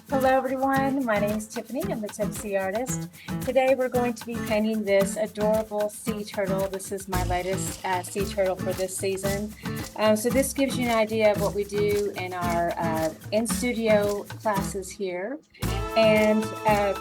Hello everyone, my name is Tiffany. I'm the Tipsy artist. Today we're going to be painting this adorable sea turtle. This is my latest sea turtle for this season. So this gives you an idea of what we do in our in-studio classes here. And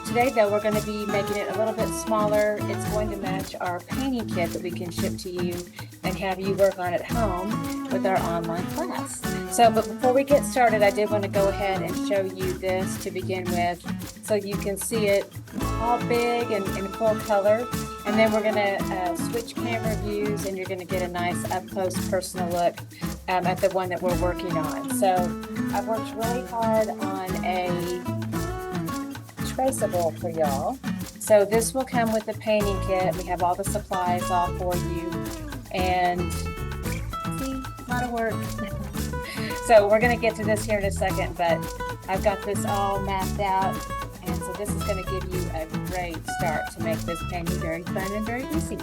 today though we're going to be making it a little bit smaller. It's going to match our painting kit that we can ship to you and have you work on at home with our online class. But before we get started, I did want to go ahead and show you this to begin with so you can see it all big and in full color. And then we're going to switch camera views and you're going to get a nice up-close personal look at the one that we're working on. So I've worked really hard on a Traceable for y'all. So this will come with the painting kit. We have all the supplies all for you. And see, a lot of work. So we're going to get to this here in a second, but I've got this all mapped out, and so this is going to give you a great start to make this painting very fun and very easy.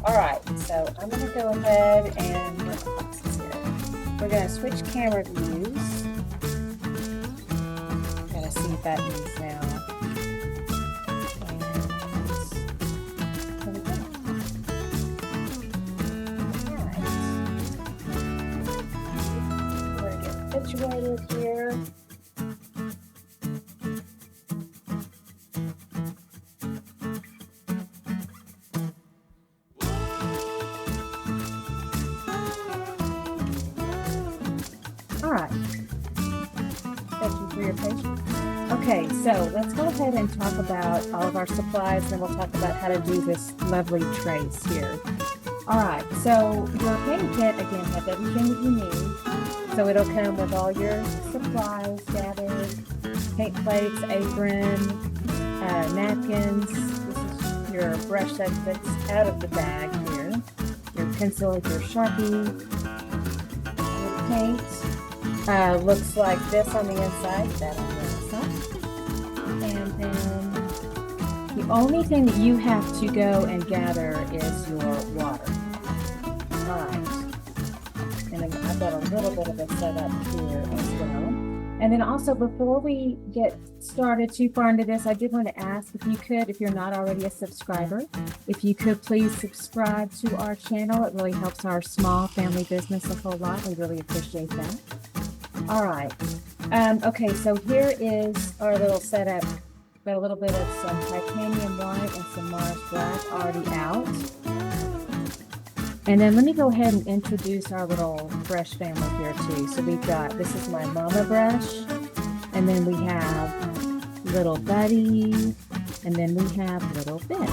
All right, so I'm going to go ahead and get the boxes here. We're going to switch camera views. Got to see buttons now. Situated here. All right. Thank you for your patience. Okay, so let's go ahead and talk about all of our supplies, and we'll talk about how to do this lovely trace here. All right, so your painting kit, again, has everything that you need. So it'll come with all your supplies gathered, paint plates, apron, napkins. This is your brush that's out of the bag here. Your pencil, your Sharpie, your paint. Looks like this on the inside, that on the outside. And then the only thing that you have to go and gather is your water. All right. And I've got a little bit of a setup here as well. And then also, before we get started too far into this, I did want to ask if you could, if you're not already a subscriber, if you could please subscribe to our channel. It really helps our small family business a whole lot. We really appreciate that. All right. Okay, so here is our little setup. Got a little bit of some titanium white and some Mars black already out. And then let me go ahead and introduce our little brush family here too. So we've got, this is my mama brush, and then we have little Buddy, and then we have little Bent.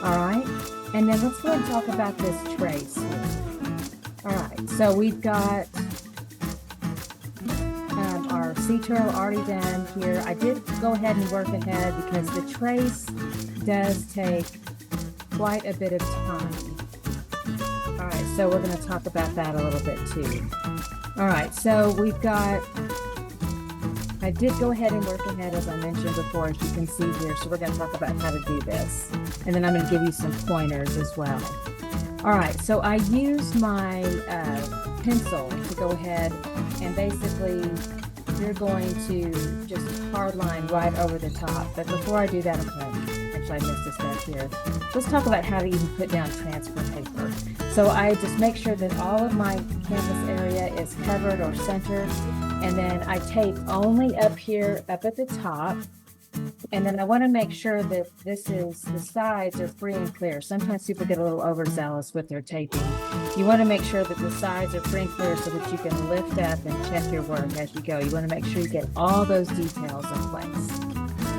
All right, and then let's go and talk about this trace here. All right, so we've got our sea turtle already done here. I did go ahead and work ahead because the trace does take quite a bit of time. All right, so we're going to talk about that a little bit too. All right, so we've got, I did go ahead and work ahead as I mentioned before, as you can see here. So we're going to talk about how to do this. And then I'm going to give you some pointers as well. All right, so I used my pencil to go ahead and basically you're going to just hard line right over the top. But before I do that, actually I missed a step here. Let's talk about how to even put down transfer paper. So I just make sure that all of my canvas area is covered or centered. And then I tape only up here, up at the top. And then I want to make sure that this is, the sides are free and clear. Sometimes people get a little overzealous with their taping. You want to make sure that the sides are free and clear so that you can lift up and check your work as you go. You want to make sure you get all those details in place.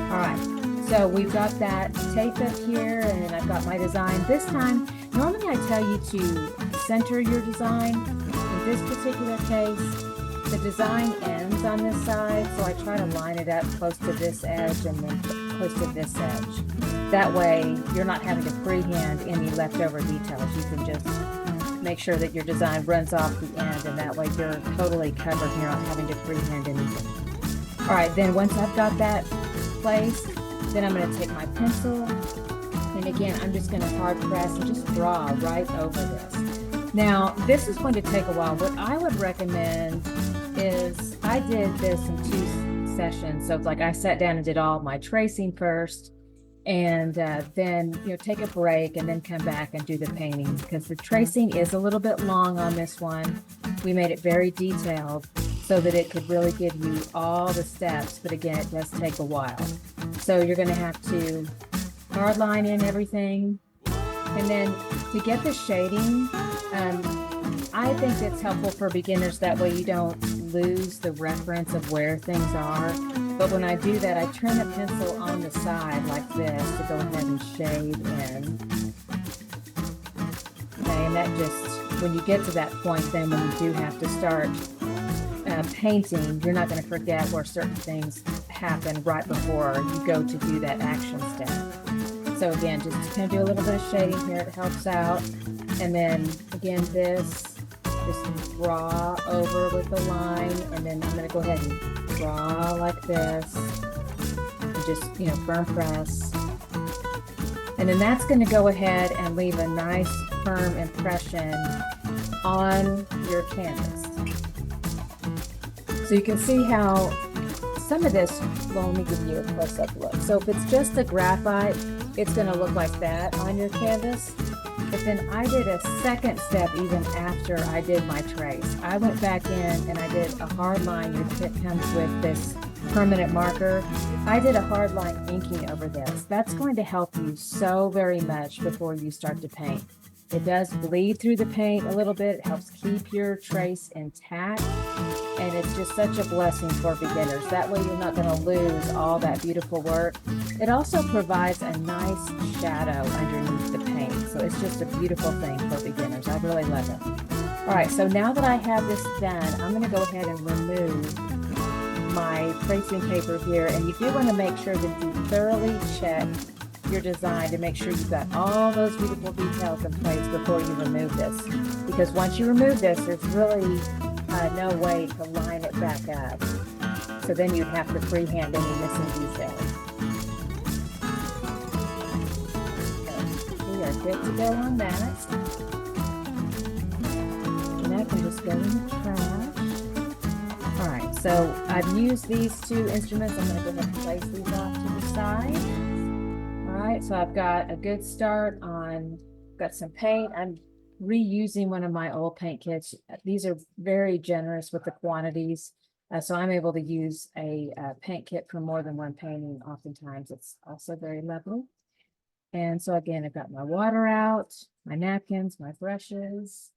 All right, so we've got that tape up here, and then I've got my design. This time, normally I tell you to center your design. In this particular case, the design ends on this side, so I try to line it up close to this edge and then close to this edge. That way, you're not having to freehand any leftover details. You can just make sure that your design runs off the end, and that way you're totally covered and you're not having to freehand anything. All right, then once I've got that placed, then I'm going to take my pencil, and again, I'm just going to hard press and just draw right over this. Now, this is going to take a while. What I would recommend is, I did this in two sessions. So it's like I sat down and did all my tracing first, and then take a break and then come back and do the painting, because the tracing is a little bit long on this one. We made it very detailed so that it could really give you all the steps, but again, it does take a while. So you're going to have to hard line in everything, and then to get the shading, I think it's helpful for beginners. That way you don't lose the reference of where things are. But when I do that, I turn the pencil on the side like this to go ahead and shade in. Okay, and that just, when you get to that point, then when you do have to start painting, you're not going to forget where certain things happen right before you go to do that action step. So again, just kind of do a little bit of shading here. It helps out. And then again, this, just draw over with the line, and then I'm going to go ahead and draw like this, and just, firm press. And then that's going to go ahead and leave a nice firm impression on your canvas. So you can see how some of this, well, let me give you a close-up look. So if it's just a graphite, it's going to look like that on your canvas. But then I did a second step even after I did my trace. I went back in and I did a hard line. Your kit comes with this permanent marker. I did a hard line inking over this. That's going to help you so very much before you start to paint. It does bleed through the paint a little bit. It helps keep your trace intact. And it's just such a blessing for beginners. That way you're not going to lose all that beautiful work. It also provides a nice shadow underneath the paint. So it's just a beautiful thing for beginners. I really love it. All right, so now that I have this done, I'm going to go ahead and remove my tracing paper here. And you do want to make sure that you thoroughly check your design to make sure you've got all those beautiful details in place before you remove this. Because once you remove this, there's really no way to line it back up. So then you'd have to freehand any missing details. Okay, we are good to go on that. And that can just go in the trash. All right, so I've used these two instruments. I'm going to go ahead and place these off to the side. All right, so I've got a good start on, got some paint. I'm reusing one of my old paint kits. These are very generous with the quantities. So I'm able to use a paint kit for more than one painting. Oftentimes it's also very lovely. And so again, I've got my water out, my napkins, my brushes,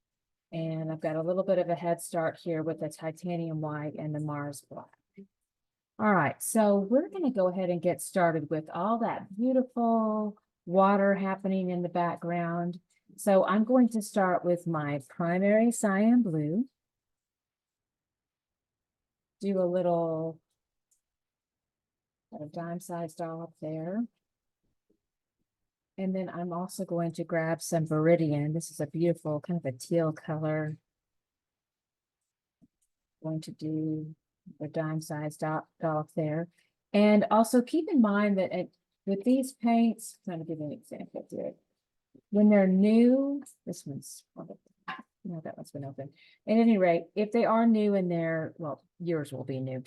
and I've got a little bit of a head start here with the titanium white and the Mars black. All right, so we're going to go ahead and get started with all that beautiful water happening in the background. So I'm going to start with my primary cyan blue. Do a little dime-sized dollop there. And then I'm also going to grab some Viridian. This is a beautiful kind of a teal color. Going to do a dime-sized dollop there. And also keep in mind that with these paints, I'm trying to give you an example here. When they're new, this one's, no, that one's been open. At any rate, if they are new in there, well, yours will be new.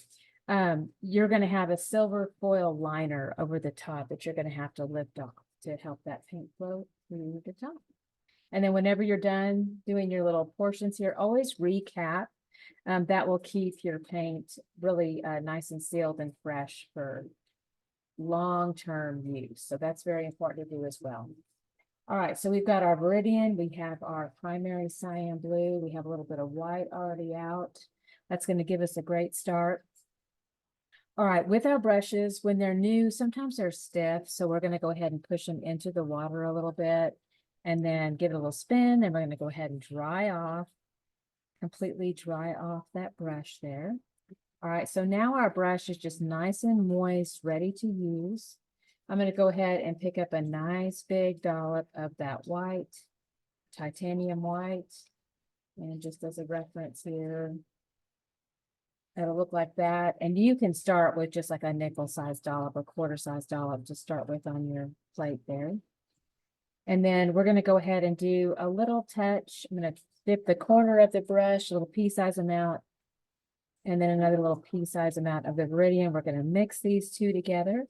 You're going to have a silver foil liner over the top that you're going to have to lift off to help that paint flow through the top. And then whenever you're done doing your little portions here, always recap. That will keep your paint really nice and sealed and fresh for long-term use. So that's very important to do as well. All right, so we've got our Viridian, we have our primary cyan blue, we have a little bit of white already out. That's going to give us a great start. All right, with our brushes, when they're new, sometimes they're stiff, so we're going to go ahead and push them into the water a little bit and then give it a little spin, and we're going to go ahead and dry off, completely dry off that brush there. All right, so now our brush is just nice and moist, ready to use. I'm going to go ahead and pick up a nice big dollop of that white, titanium white, and just as a reference here, it'll look like that. And you can start with just like a nickel-sized dollop or quarter-sized dollop to start with on your plate there. And then we're going to go ahead and do a little touch. I'm going to dip the corner of the brush, a little pea-size amount, and then another little pea-sized amount of the Viridian. We're going to mix these two together.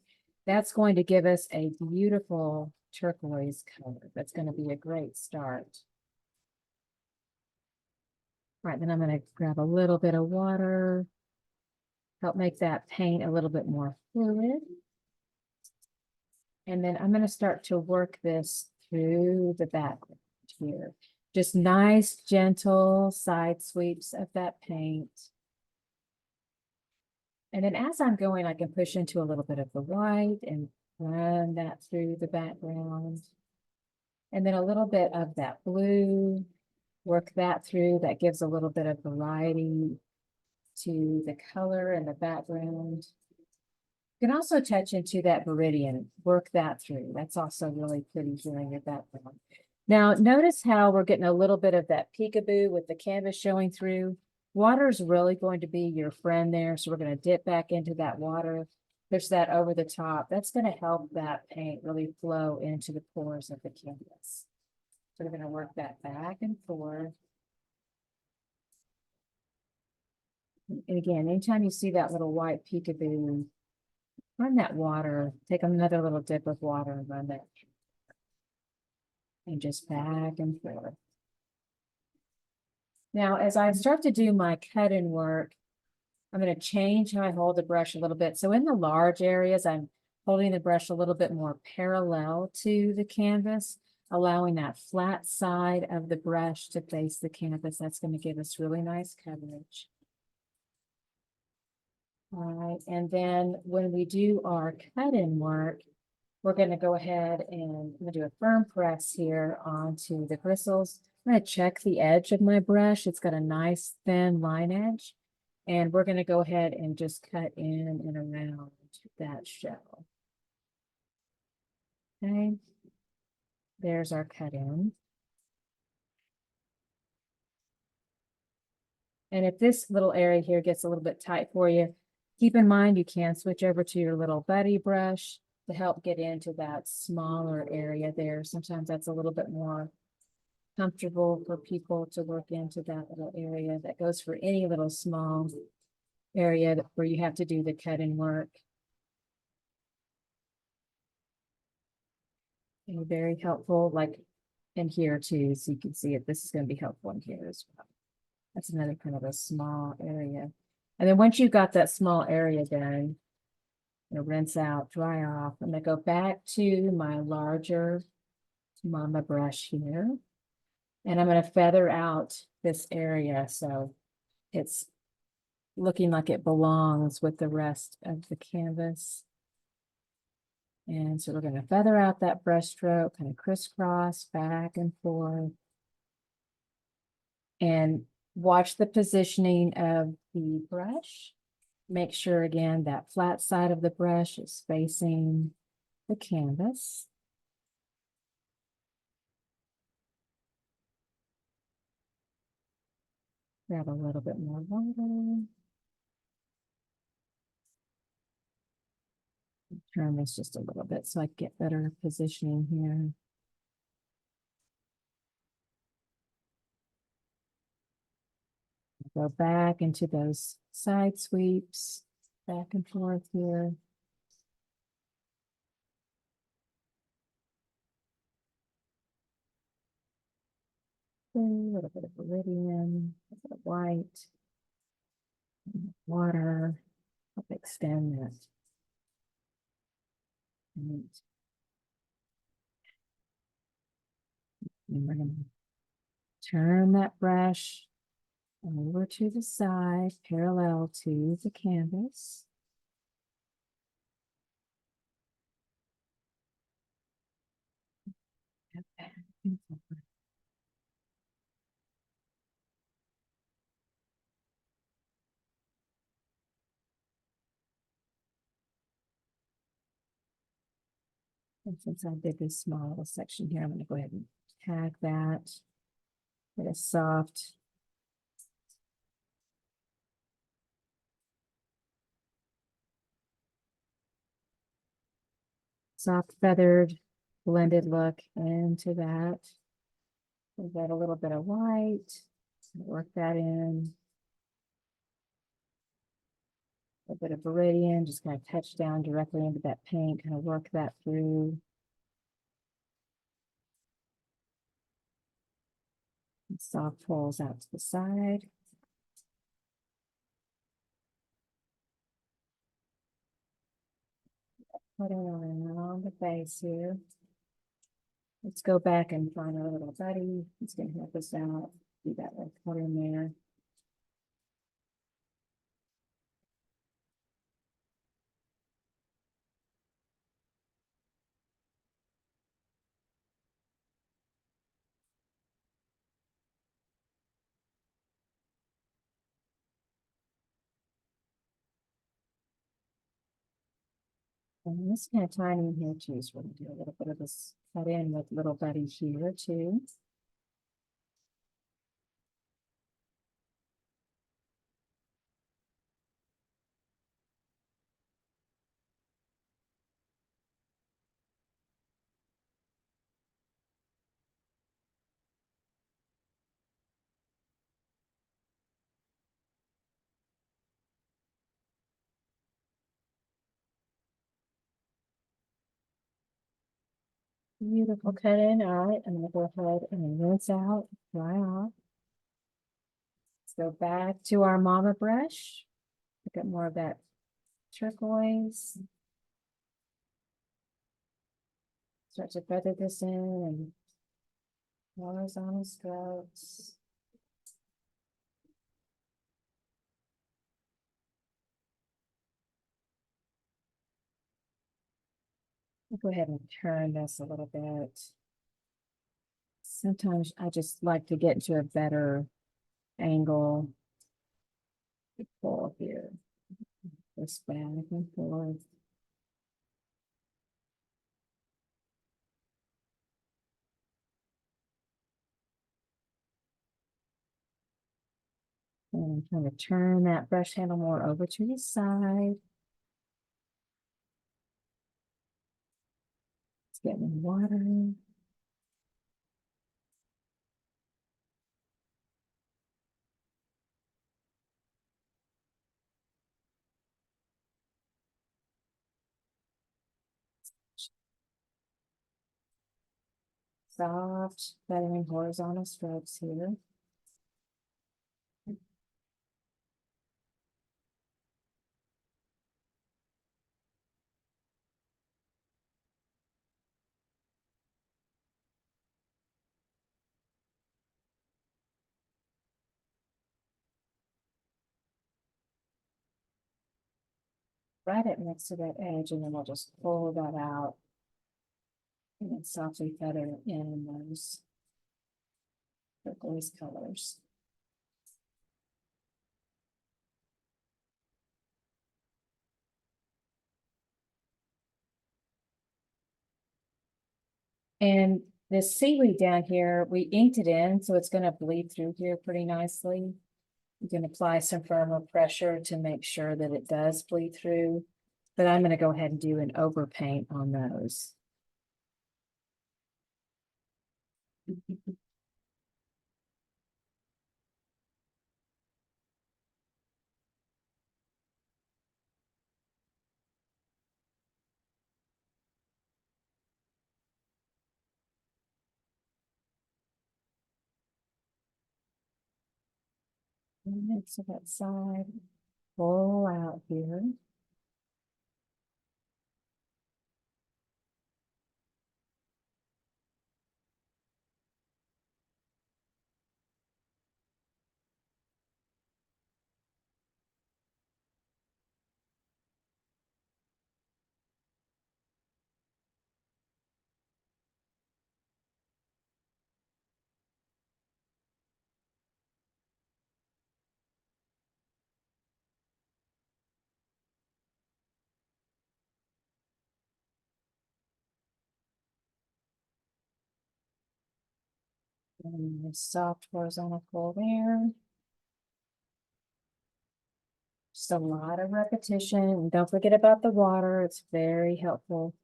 That's going to give us a beautiful turquoise color. That's going to be a great start. All right, then I'm going to grab a little bit of water, help make that paint a little bit more fluid. And then I'm going to start to work this through the background here. Just nice, gentle side sweeps of that paint. And then as I'm going, I can push into a little bit of the white and run that through the background. And then a little bit of that blue, work that through. That gives a little bit of variety to the color and the background. You can also touch into that Viridian, work that through. That's also really pretty here in your background. Now, notice how we're getting a little bit of that peekaboo with the canvas showing through. Water is really going to be your friend there. So we're going to dip back into that water, push that over the top. That's going to help that paint really flow into the pores of the canvas. So we're going to work that back and forth. And again, anytime you see that little white peekaboo, run that water, take another little dip of water and run that. And just back and forth. Now, as I start to do my cut-in work, I'm going to change how I hold the brush a little bit. So in the large areas, I'm holding the brush a little bit more parallel to the canvas, allowing that flat side of the brush to face the canvas. That's going to give us really nice coverage. All right, and then when we do our cut-in work, we're going to go ahead and I'm going to do a firm press here onto the bristles. I'm going to check the edge of my brush. It's got a nice thin line edge. And we're going to go ahead and just cut in and around that shell. Okay. There's our cut in. And if this little area here gets a little bit tight for you, keep in mind you can switch over to your little buddy brush to help get into that smaller area there. Sometimes that's a little bit more comfortable for people to work into that little area. That goes for any little small area where you have to do the cut-in work. And very helpful, like in here too, so you can see it. This is going to be helpful in here as well. That's another kind of a small area. And then once you've got that small area done, rinse out, dry off. I'm going to go back to my larger mama brush here. And I'm going to feather out this area so it's looking like it belongs with the rest of the canvas. And so we're going to feather out that brush stroke, kind of crisscross back and forth. And watch the positioning of the brush. Make sure again that flat side of the brush is facing the canvas. Grab a little bit more water. Turn this just a little bit so I get better positioning here. Go back into those side sweeps, back and forth here. A little bit of Viridian, a bit of white, water, help extend that. And we're going to turn that brush over to the side, parallel to the canvas. And since I did this small little section here, I'm going to go ahead and tag that. Get a soft feathered blended look into that. We've got a little bit of white, work that in. A bit of Viridian, just kind of touch down directly into that paint, kind of work that through. And soft pulls out to the side. Putting around the face here. Let's go back and find our little buddy. He's going to help us out. Do that little color in there. And this kind of tiny here too, so we're going to do a little bit of this cut in with little buddy here too. Beautiful cut in. All right, I'm going to go ahead and rinse out, dry off. Let's go back to our mama brush. Pick up more of that turquoise. Start to feather this in and horizontal strokes. I'll go ahead and turn this a little bit. Sometimes I just like to get into a better angle. Pull here. This back and forth. And I'm trying to turn that brush handle more over to the side. It's getting water. Soft, feathering horizontal strokes here. Right up next to that edge, and then we'll just pull that out and then softly feather in those turquoise colors. And this seaweed down here, we inked it in, so it's going to bleed through here pretty nicely. You can apply some firmer pressure to make sure that it does bleed through. But I'm going to go ahead and do an overpaint on those. Next to that side, pull out here. And a soft horizontal pull there. Just a lot of repetition. And don't forget about the water. It's very helpful.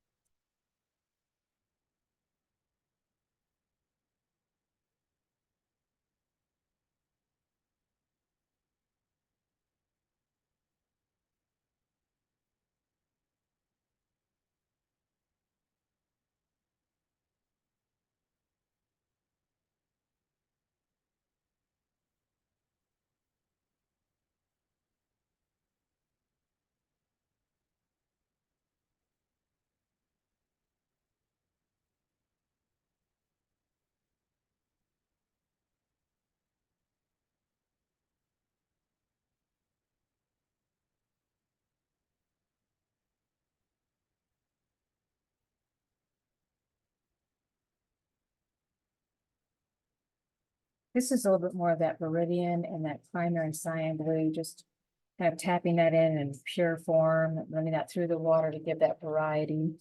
This is a little bit more of that Viridian and that primary cyan blue, just kind of tapping that in pure form, running that through the water to give that variety.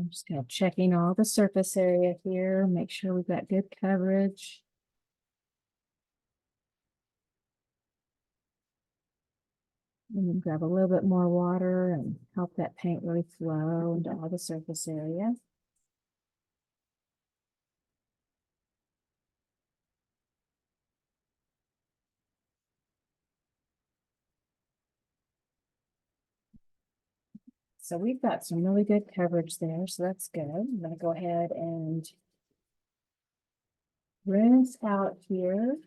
Just kind of checking all the surface area here, make sure we've got good coverage. And then grab a little bit more water and help that paint really flow into all the surface area. So we've got some really good coverage there, so that's good. I'm going to go ahead and rinse out here.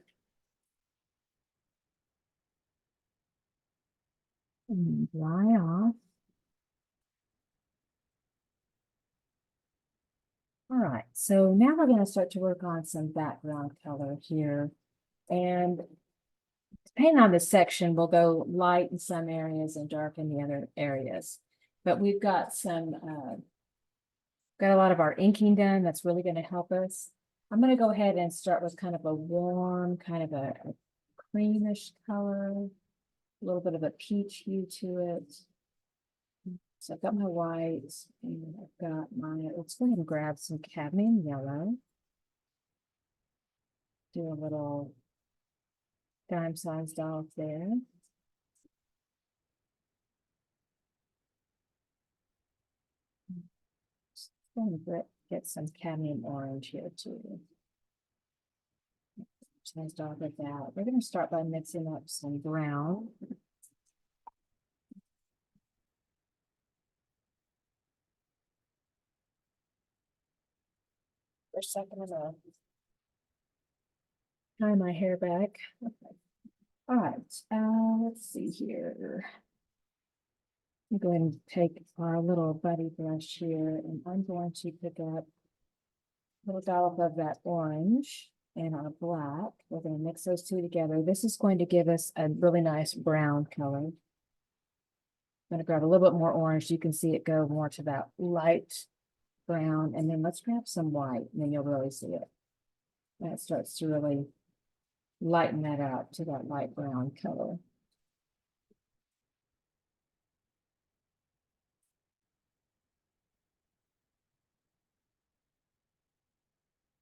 And dry off. All right, so now we're going to start to work on some background color here. And depending on the section, we'll go light in some areas and dark in the other areas. But we've got got a lot of our inking done. That's really going to help us. I'm going to go ahead and start with kind of a warm, kind of a creamish color, a little bit of a peach hue to it. So I've got my whites and I've got let's go ahead and grab some cadmium yellow. Do a little dime sized off there. Just going to get some cadmium orange here too. Sized off like that. We're going to start by mixing up some brown. For a second, I'm gonna tie my hair back. Okay. All right, let's see here. I'm going to take our little buddy brush here, and I'm going to pick up a little dollop of that orange and our black. We're going to mix those two together. This is going to give us a really nice brown color. I'm going to grab a little bit more orange. You can see it go more to that light brown, and then let's grab some white, and then you'll really see it. That starts to really lighten that up to that light brown color.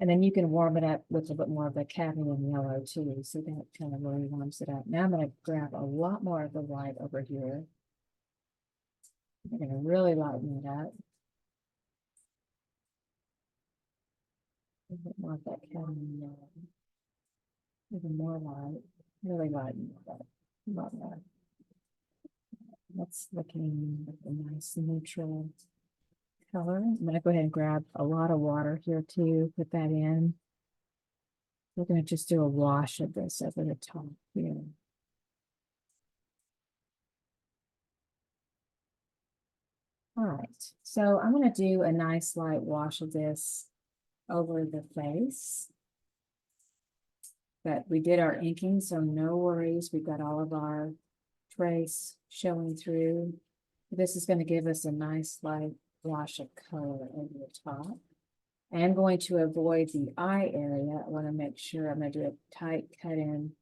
And then you can warm it up with a bit more of the cadmium yellow too. So that kind of really warms it up. Now I'm going to grab a lot more of the white over here. I'm going to really lighten it up. A bit more of that cadmium yellow. Even more light. Really lighten it up. Love that. That's looking like a nice neutral color. I'm going to go ahead and grab a lot of water here too. Put that in. We're going to just do a wash of this over the top here. All right, so I'm going to do a nice light wash of this over the face. But we did our inking, so no worries. We've got all of our trace showing through. This is going to give us a nice light wash of color over the top. I am going to avoid the eye area. I want to make sure I'm going to do a tight cut in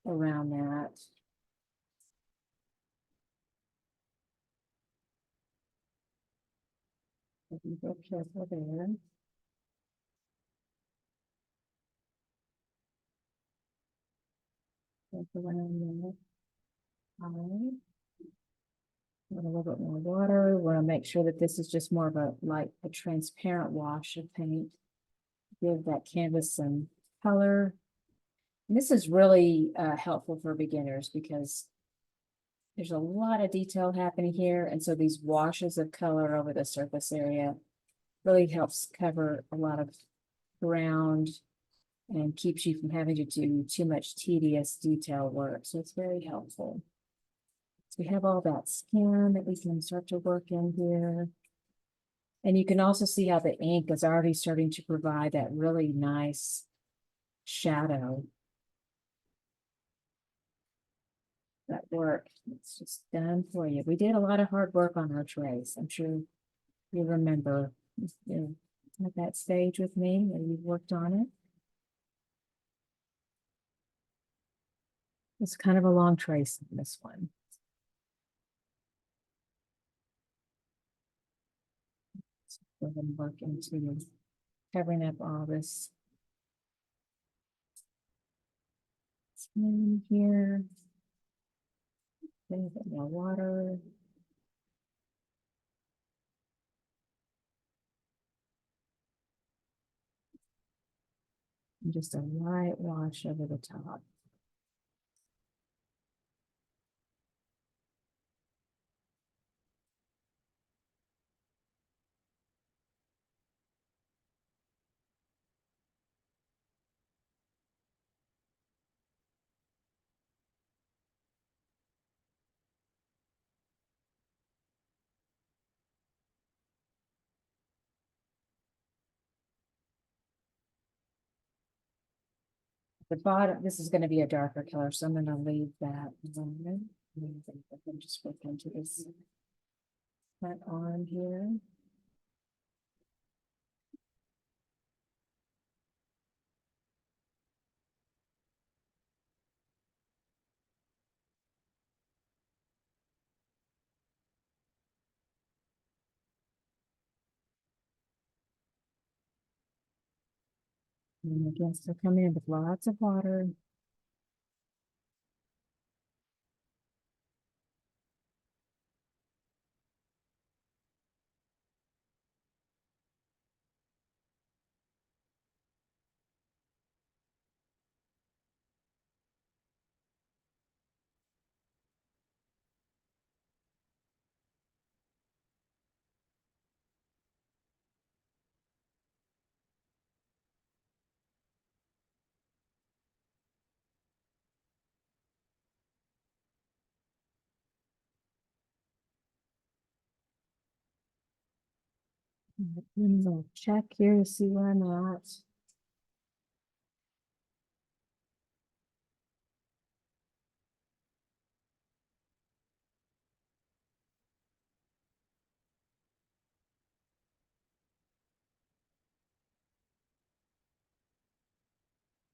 around that. Be real careful there. Around there. All right. With a little bit more water. We want to make sure that this is just more of a transparent wash of paint. Give that canvas some color. And this is really helpful for beginners because there's a lot of detail happening here. And so these washes of color over the surface area really helps cover a lot of ground and keeps you from having to do too much tedious detail work. So it's very helpful. So we have all that skin that we can start to work in here. And you can also see how the ink is already starting to provide that really nice shadow. that work. It's just done for you. We did a lot of hard work on our trays. I'm sure you remember, you know, at that stage with me and you worked on it. It's kind of a long trace in this one. So go ahead and work into covering up all this skin here. A little bit more water. And just a light wash over the top. The bottom, this is going to be a darker color, so I'm going to leave that alone. I'm just work into this front arm here. And again, so come in with lots of water. And we'll check here to see where I'm at.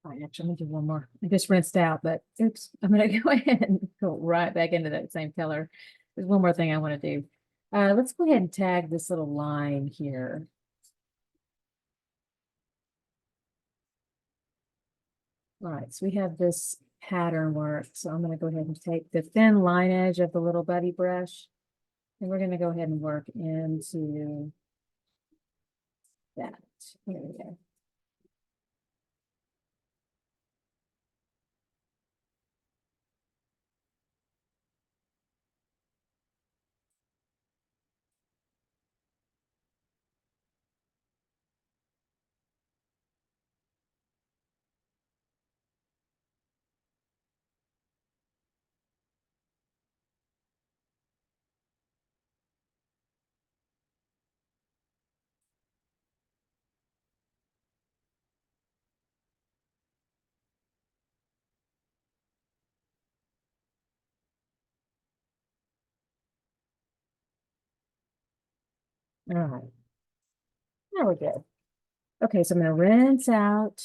All right, actually, I'm gonna do one more. I just rinsed out, but oops, I'm gonna go ahead and go right back into that same color. There's one more thing I want to do. Let's go ahead and tag this little line here. All right, so we have this pattern work. So I'm going to go ahead and take the thin line edge of the little buddy brush, and we're going to go ahead and work into that. There we go. All right, there we go. Okay, so I'm going to rinse out,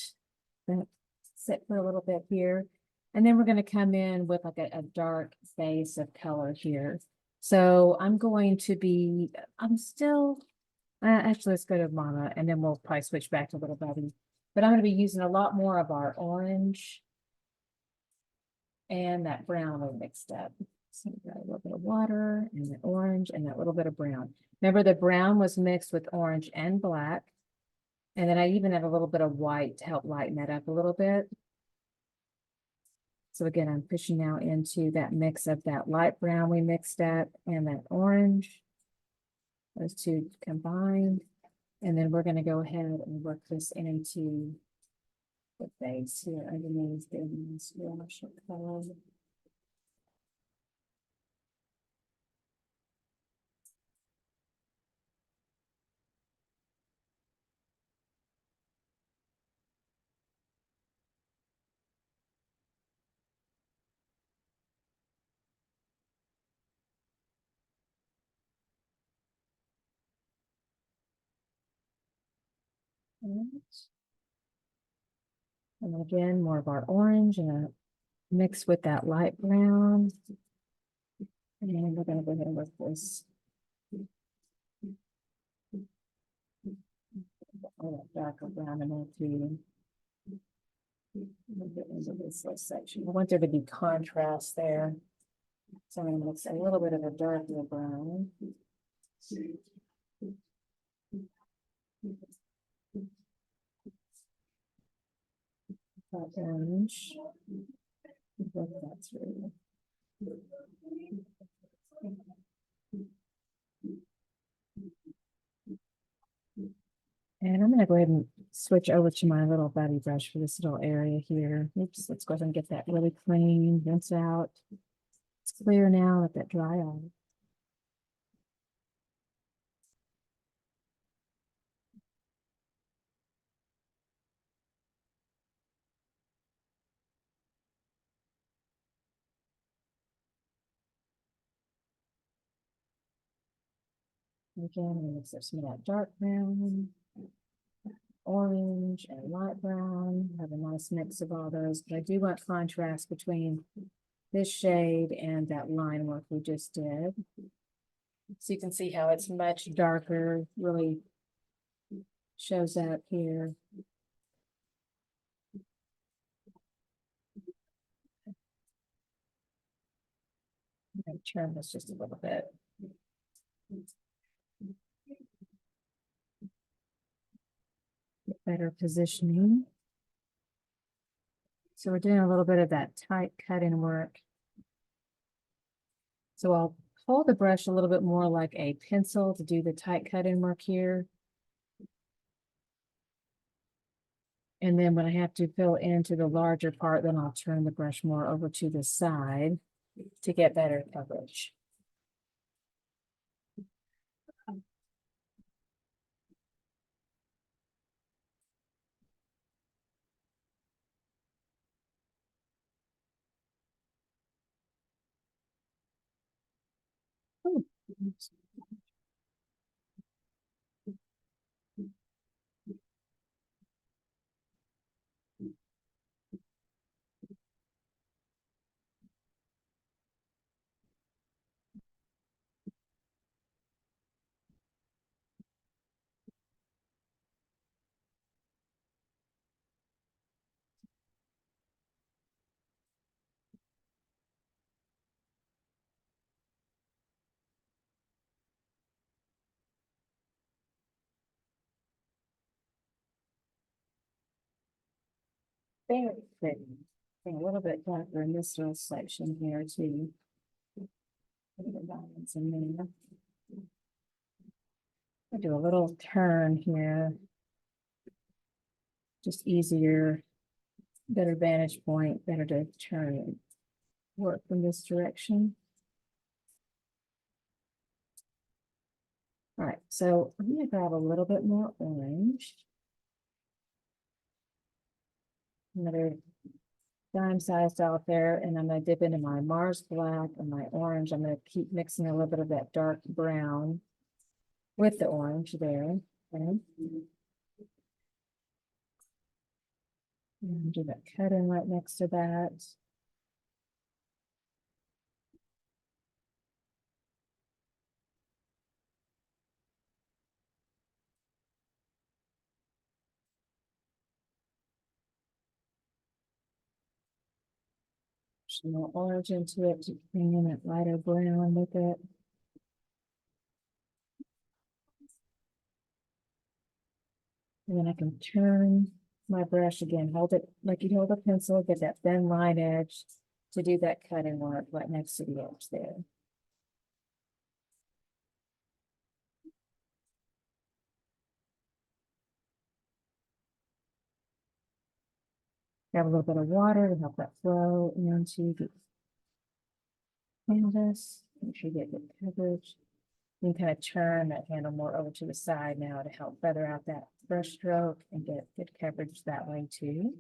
sit for a little bit here, and then we're going to come in with like a dark base of color here. So I'm still, actually, let's go to Mama, and then we'll probably switch back to Little Buddy. But I'm going to be using a lot more of our orange and that brown we mixed up. So we got a little bit of water and the orange and that little bit of brown. Remember, the brown was mixed with orange and black. And then I even have a little bit of white to help lighten that up a little bit. So again, I'm pushing now into that mix of that light brown we mixed up and that orange. Those two combined. And then we're going to go ahead and work this into the base here underneath the wash color. And again, more of our orange and mix with that light brown. And we're going to go ahead and work this. That darker brown in there too. We'll get into this little section. I want there to be contrast there. So I'm going to mix a little bit of a darker brown. That orange. Work that through. And I'm going to go ahead and switch over to my little buddy brush for this little area here. Oops, let's go ahead and get that really clean, rinse out. It's clear now, let that dry off. Again, I'm going to mix up some of that dark brown, orange, and light brown. Have a nice mix of all those, but I do want contrast between this shade and that line work we just did. So you can see how it's much darker, really shows up here. I'm going to turn this just a little bit. Get better positioning. So we're doing a little bit of that tight cut-in work. So I'll hold the brush a little bit more like a pencil to do the tight cut-in work here. And then when I have to fill into the larger part, then I'll turn the brush more over to the side to get better coverage. Ooh. Very pretty. And a little bit darker in this little section here too. In there. I do a little turn here. Just easier, better vantage point, better to turn and work from this direction. All right, so I'm going to grab a little bit more orange. Another dime sized out there, and I'm going to dip into my Mars black and my orange. I'm going to keep mixing a little bit of that dark brown with the orange there. Okay. And do that cut in right next to that. Some more orange into it to bring in that lighter brown with it. And then I can turn my brush again, hold it like you'd hold a pencil, get that thin line edge to do that cutting work right next to the edge there. Grab a little bit of water to help that flow into the canvas. Make sure you get good coverage. You can kind of turn that handle more over to the side now to help feather out that brush stroke and get good coverage that way too.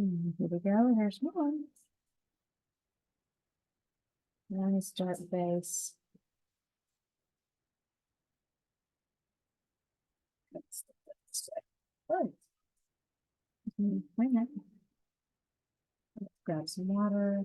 Here we go. There's more. Nice dark base. Good. Wait a minute. Let's grab some water.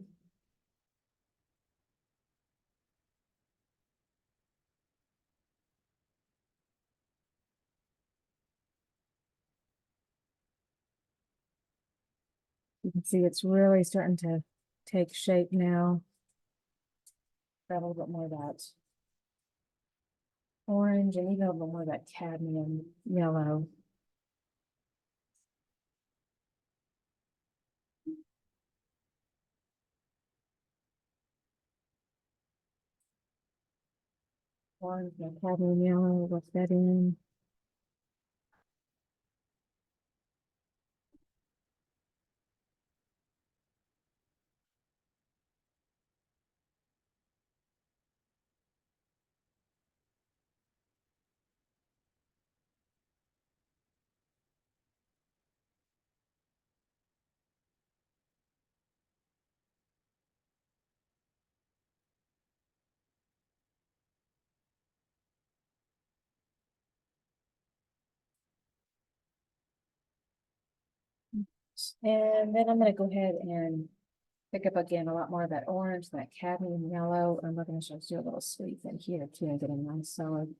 You can see it's really starting to take shape now. Got a little bit more of that orange and even a little more of that cadmium yellow. Orange and cadmium yellow, what's that in? And then I'm going to go ahead and pick up again a lot more of that orange, that cadmium yellow, and we're going to just do a little sweep in here too and get a nice solid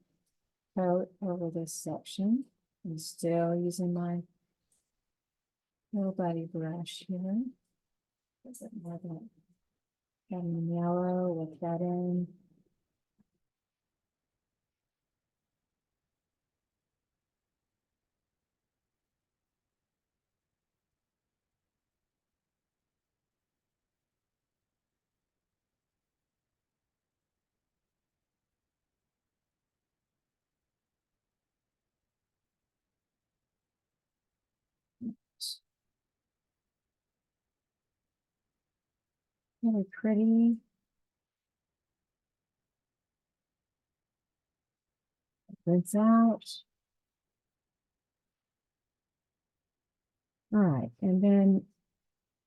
coat over this section. I'm still using my little buddy brush here. Is it more of that cadmium yellow with that in? Really pretty. Rinse out. All right, and then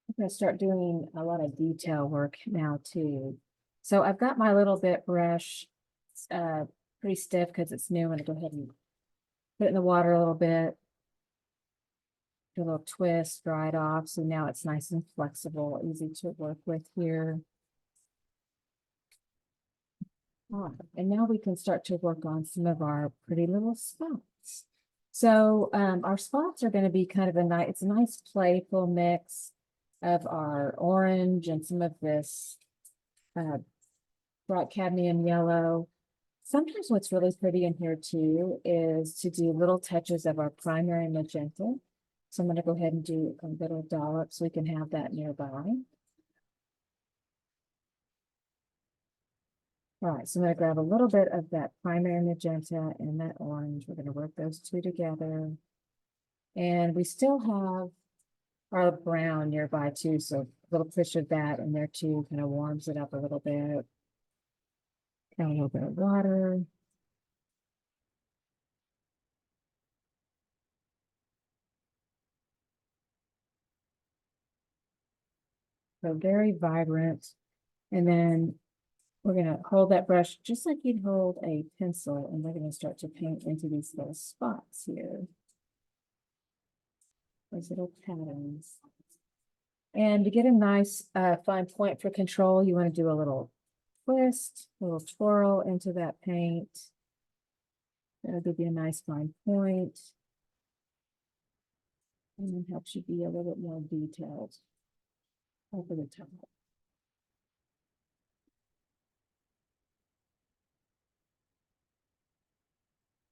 I'm going to start doing a lot of detail work now too. So I've got my little bit brush, pretty stiff because it's new. I'm going to go ahead and put it in the water a little bit, do a little twist, dry it off. So now it's nice and flexible, easy to work with here. All right, and now we can start to work on some of our pretty little spots. So our spots are going to be kind of it's a nice playful mix of our orange and some of this bright cadmium yellow. Sometimes what's really pretty in here too is to do little touches of our primary magenta. So I'm going to go ahead and do a little dollop so we can have that nearby. All right, so I'm going to grab a little bit of that primary magenta and that orange. We're going to work those two together. And we still have our brown nearby too, so a little push of that in there too kind of warms it up a little bit. Add a little bit of water. So very vibrant. And then we're going to hold that brush just like you'd hold a pencil, and we're going to start to paint into these little spots here. Those little patterns. And to get a nice fine point for control, you want to do a little twist, a little twirl into that paint. That'll give you a nice fine point. And then helps you be a little bit more detailed over the top.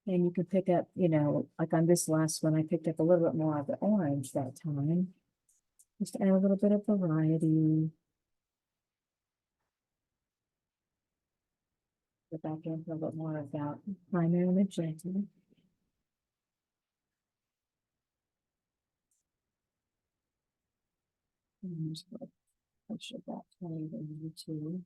And you can pick up, like on this last one, I picked up a little bit more of the orange that time. Just to add a little bit of variety. Go back in a little bit more of that primary magenta. And just a push of that kind in too.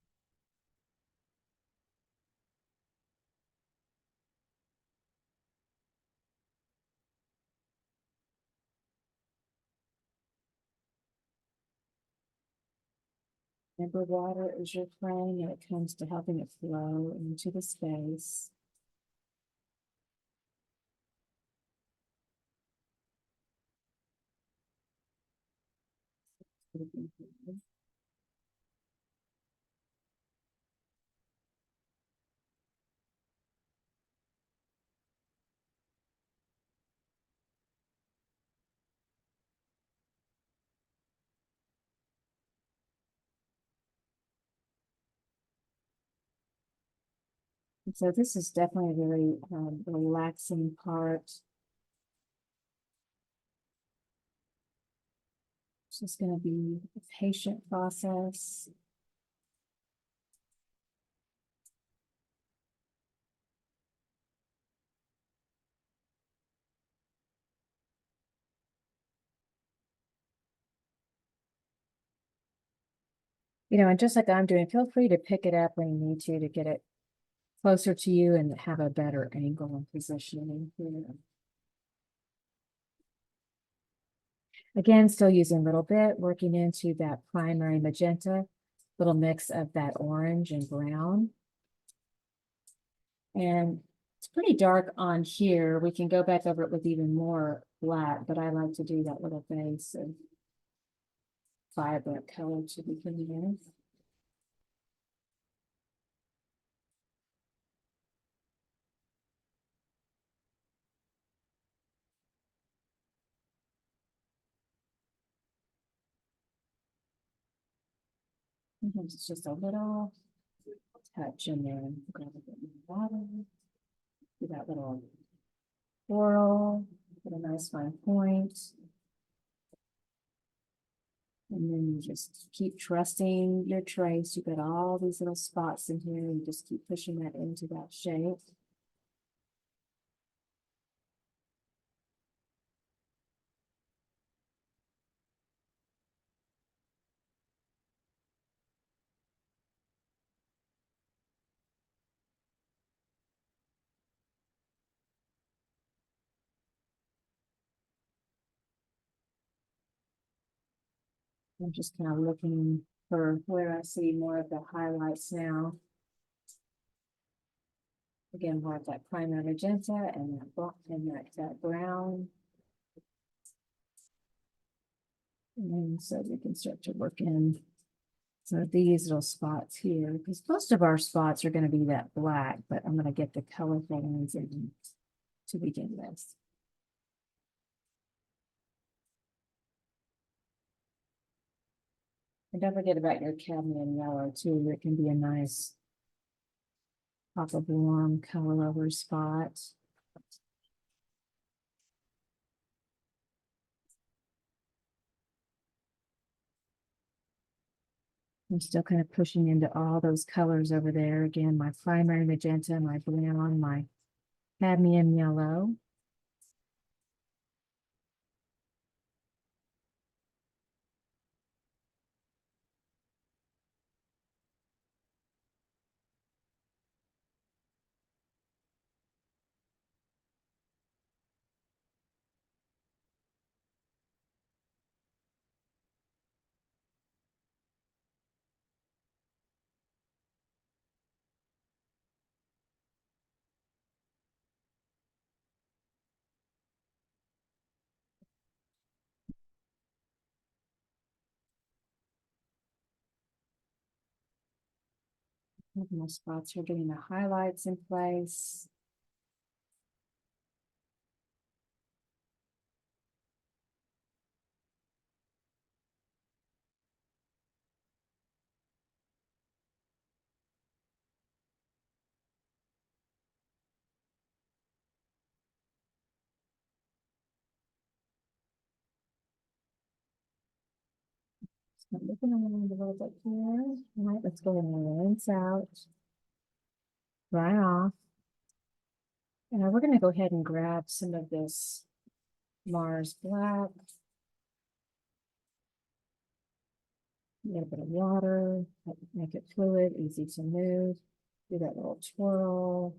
Remember, water is your friend when it comes to helping it flow into the space. So this is definitely a very relaxing part. It's just going to be a patient process. And just like I'm doing, feel free to pick it up when you need to get it closer to you and have a better angle and positioning here. Again, still using a little bit, working into that primary magenta, little mix of that orange and brown. And it's pretty dark on here. We can go back over it with even more black, but I like to do that little base of vibrant color to begin with. Sometimes it's just a little touch and then grab a bit more water. Do that little floral, put a nice fine point. And then you just keep trusting your trace. You've got all these little spots in here. You just keep pushing that into that shape. I'm just kind of looking for where I see more of the highlights now. Again, more of that primary magenta and that black and that brown. And then so we can start to work in some of these little spots here, because most of our spots are going to be that black, but I'm going to get the colorful ones in to begin with. And don't forget about your cadmium yellow too. It can be a nice pop of warm color over spot. I'm still kind of pushing into all those colors over there. Again, my primary magenta, my brown, my cadmium yellow. My spots are getting the highlights in place. I'm looking around a little bit here. All right, let's go ahead and rinse out, dry off. And we're going to go ahead and grab some of this Mars Black. A little bit of water, make it fluid, easy to move. Do that little twirl.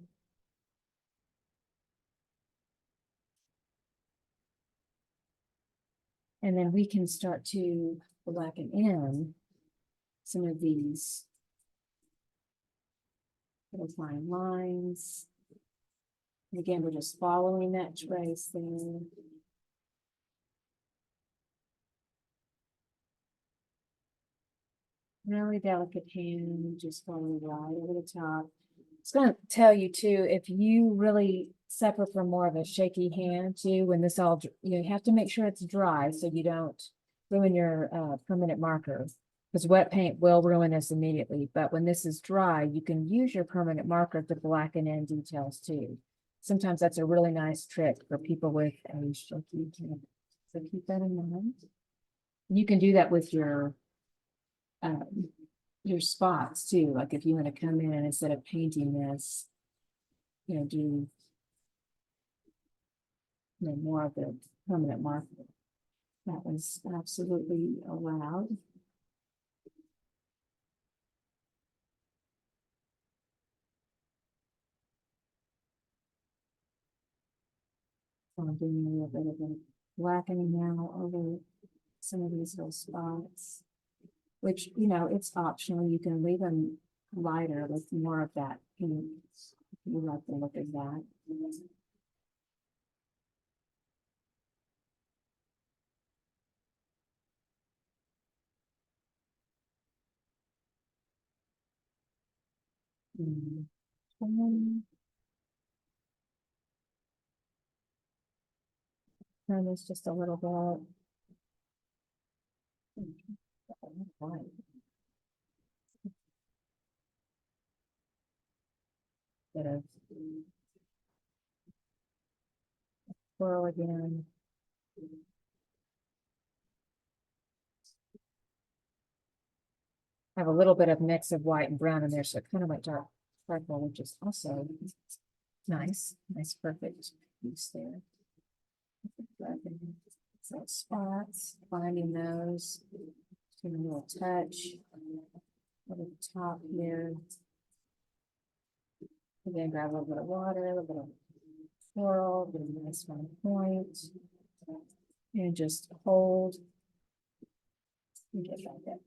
And then we can start to blacken in some of these little fine lines. And again, we're just following that trace there. Really delicate hand, just follow right over the top. It's going to tell you too, if you really suffer from more of a shaky hand too, when this all, you have to make sure it's dry so you don't ruin your permanent marker. Because wet paint will ruin this immediately, but when this is dry, you can use your permanent marker to blacken in details too. Sometimes that's a really nice trick for people with a shaky hand. So keep that in mind. You can do that with your spots too. Like if you want to come in and instead of painting this, do more of the permanent marker. That was absolutely allowed. So I'm doing a little bit of a blackening now over some of these little spots, which, it's optional. You can leave them lighter with more of that pink if you like the look of that. Turn this just a little bit. Bit of swirl again. Have a little bit of mix of white and brown in there, so it kind of like dark purple, which is also nice, perfect use there. So spots, finding those, doing a little touch over the top here. Again, grab a little bit of water, a little bit of swirl, get a nice one point, and just hold. And get back up.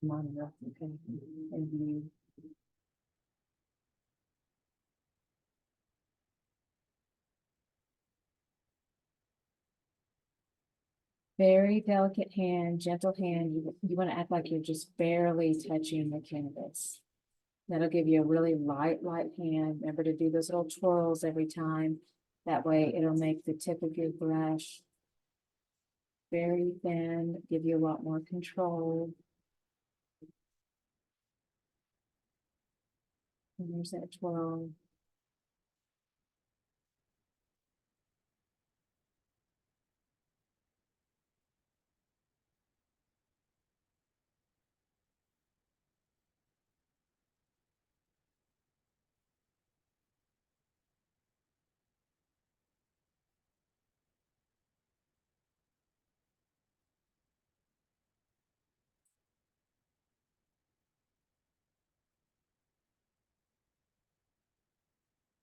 Monitor, okay, and view. Very delicate hand, gentle hand. You want to act like you're just barely touching the canvas. That'll give you a really light hand. Remember to do those little twirls every time. That way it'll make the tip of your brush very thin, give you a lot more control. And there's that twirl.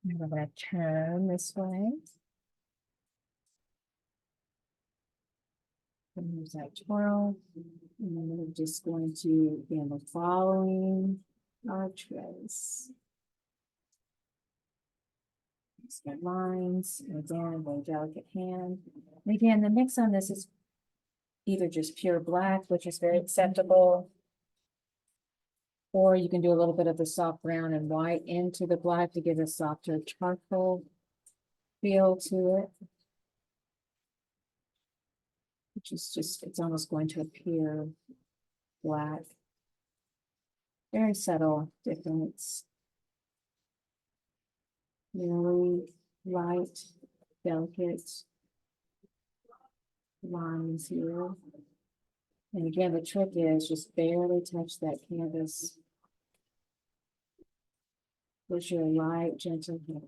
And I'm going to turn this way. And there's that twirl. And then we're just going to be following our trace. Got lines, and again, very delicate hand. And again, the mix on this is either just pure black, which is very acceptable, or you can do a little bit of the soft brown and white into the black to give a softer charcoal feel to it, which is just, it's almost going to appear black. Very subtle difference. Really light, delicate lines here. And again, the trick is just barely touch that canvas with your light, gentle hand.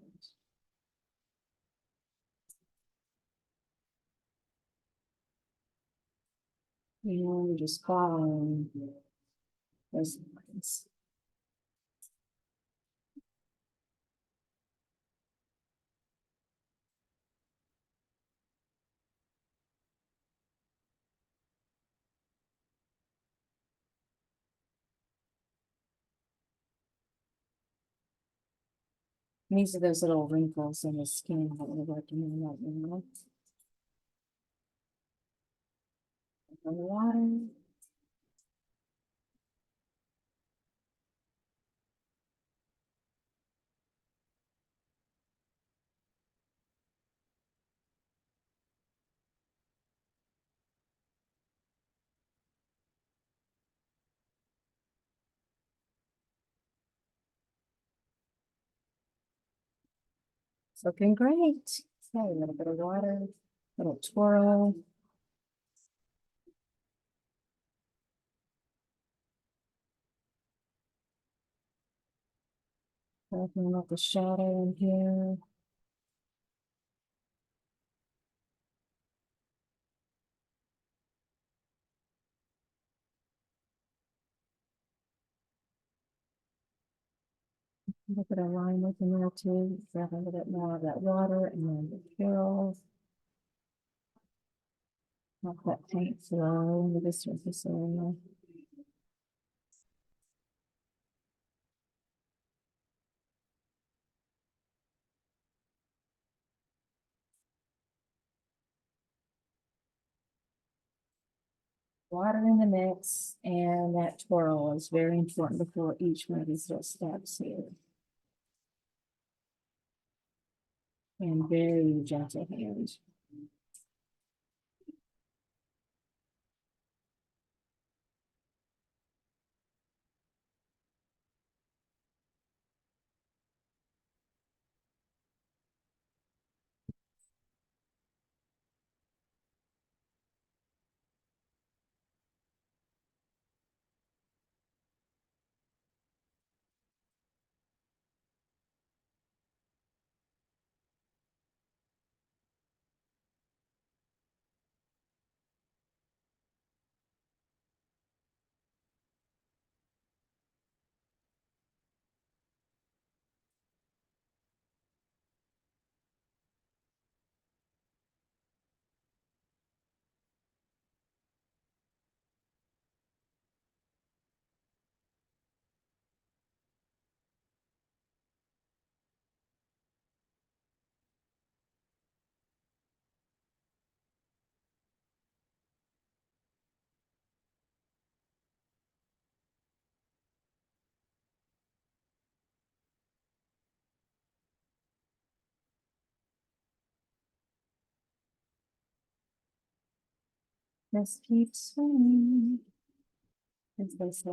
And just following those lines. These are those little wrinkles in the skin that we're working on right now. The water. It's looking great. Okay, a little bit of water, little twirl. Working with the shadow in here. A little bit of lime within there too. Grab a little bit more of that water and then the twirl. Let that paint flow into the surface area. Water in the mix, and that twirl is very important before each one of these little steps here. And very gentle hand. Just keep swimming. As they say.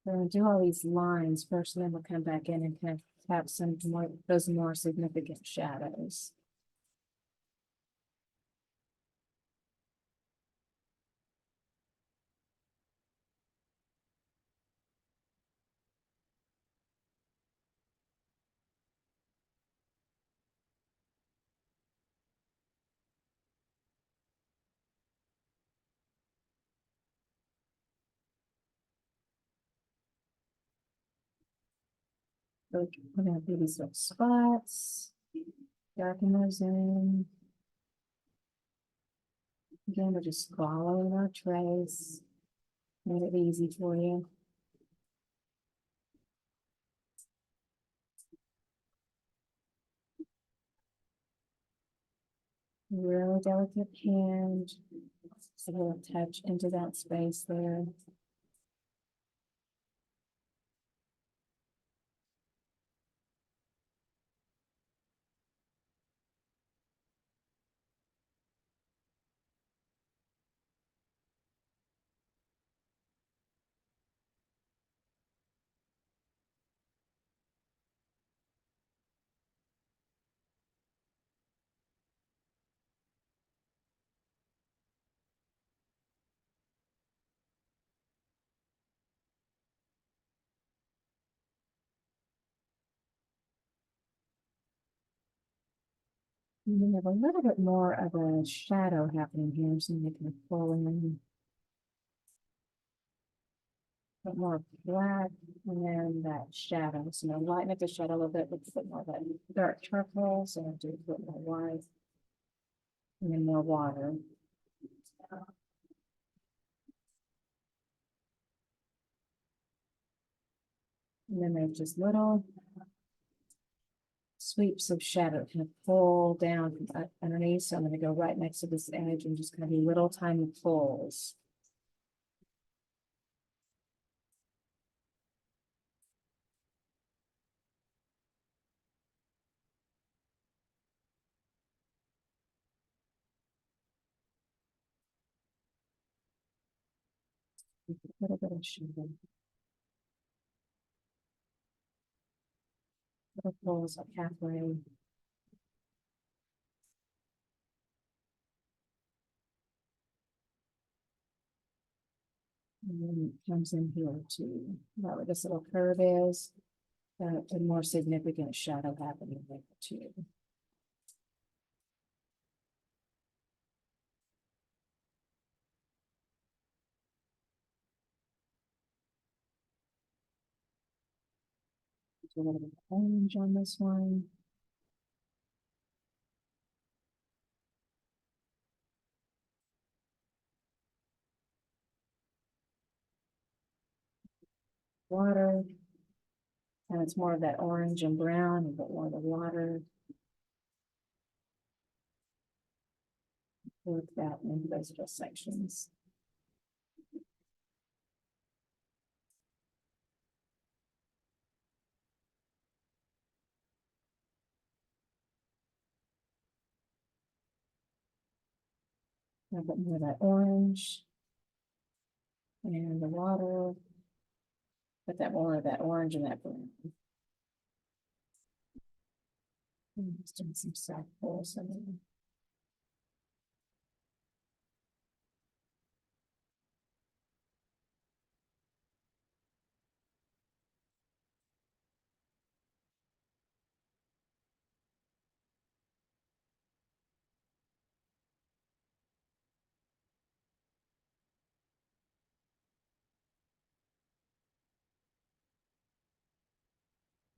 We're gonna do all these lines first, and then we'll come back in and kind of have some more, those more significant shadows. So we're gonna do these little spots, darken those in. Again, we're just following our trace. Made it easy for you. Really delicate hand. Just a little touch into that space there. We have a little bit more of a shadow happening here, so we can pull in a bit more black and then that shadow. So now lighten up the shadow a little bit with a bit more of that dark charcoal. So I'll do a bit more white. and then more water. And then there's just little sweeps of shadow kind of pull down from underneath. So I'm going to go right next to this edge and just kind of do little tiny pulls. A little bit of shadow. Little pulls like halfway. And then it comes in here too. That where this little curve is. A more significant shadow happening there too. A little bit of orange on this one. Water. And it's more of that orange and brown, a bit more of the water. Work that into those little sections. A bit more of that orange and the water, but that more of that orange and that brown. Just doing some soft pulls.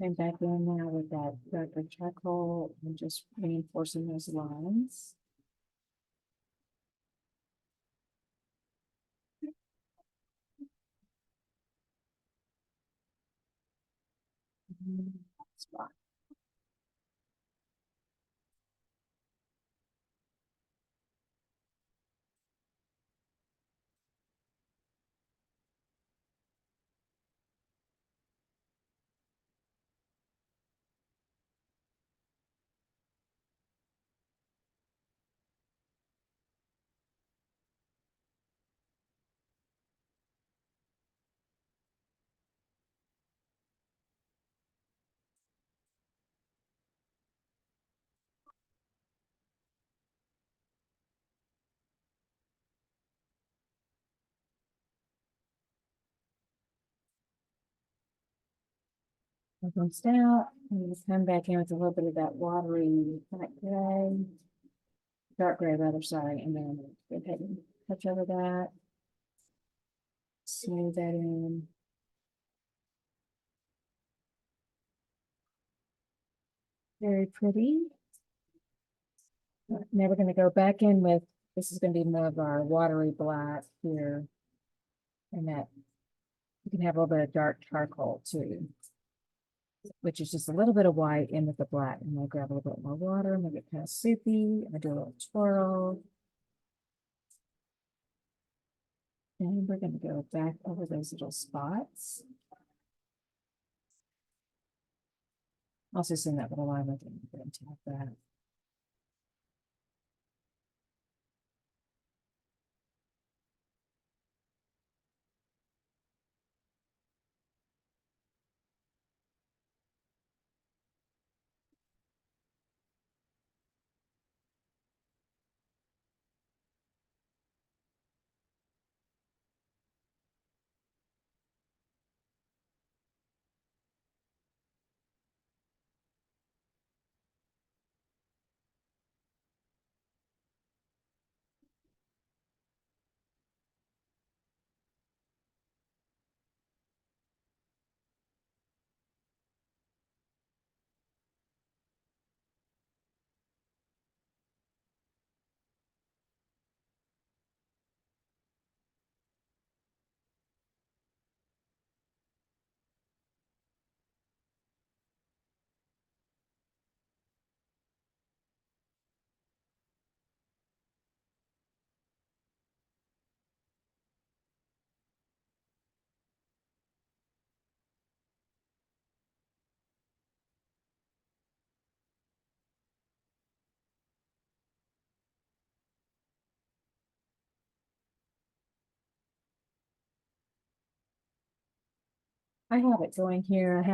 And back in now with that darker charcoal and just reinforcing those lines. Spot. It comes down and just come back in with a little bit of that watery light gray, dark gray rather, sorry, and then go ahead and touch over that, smooth that in. Very pretty. Now we're going to go back in with, this is going to be more of our watery black here. And that you can have a little bit of dark charcoal too, which is just a little bit of white in with the black. And we'll grab a little bit more water and make it kind of soupy. And do a little twirl. And we're going to go back over those little spots. Also send that little line with it and tap that. I have it going here. I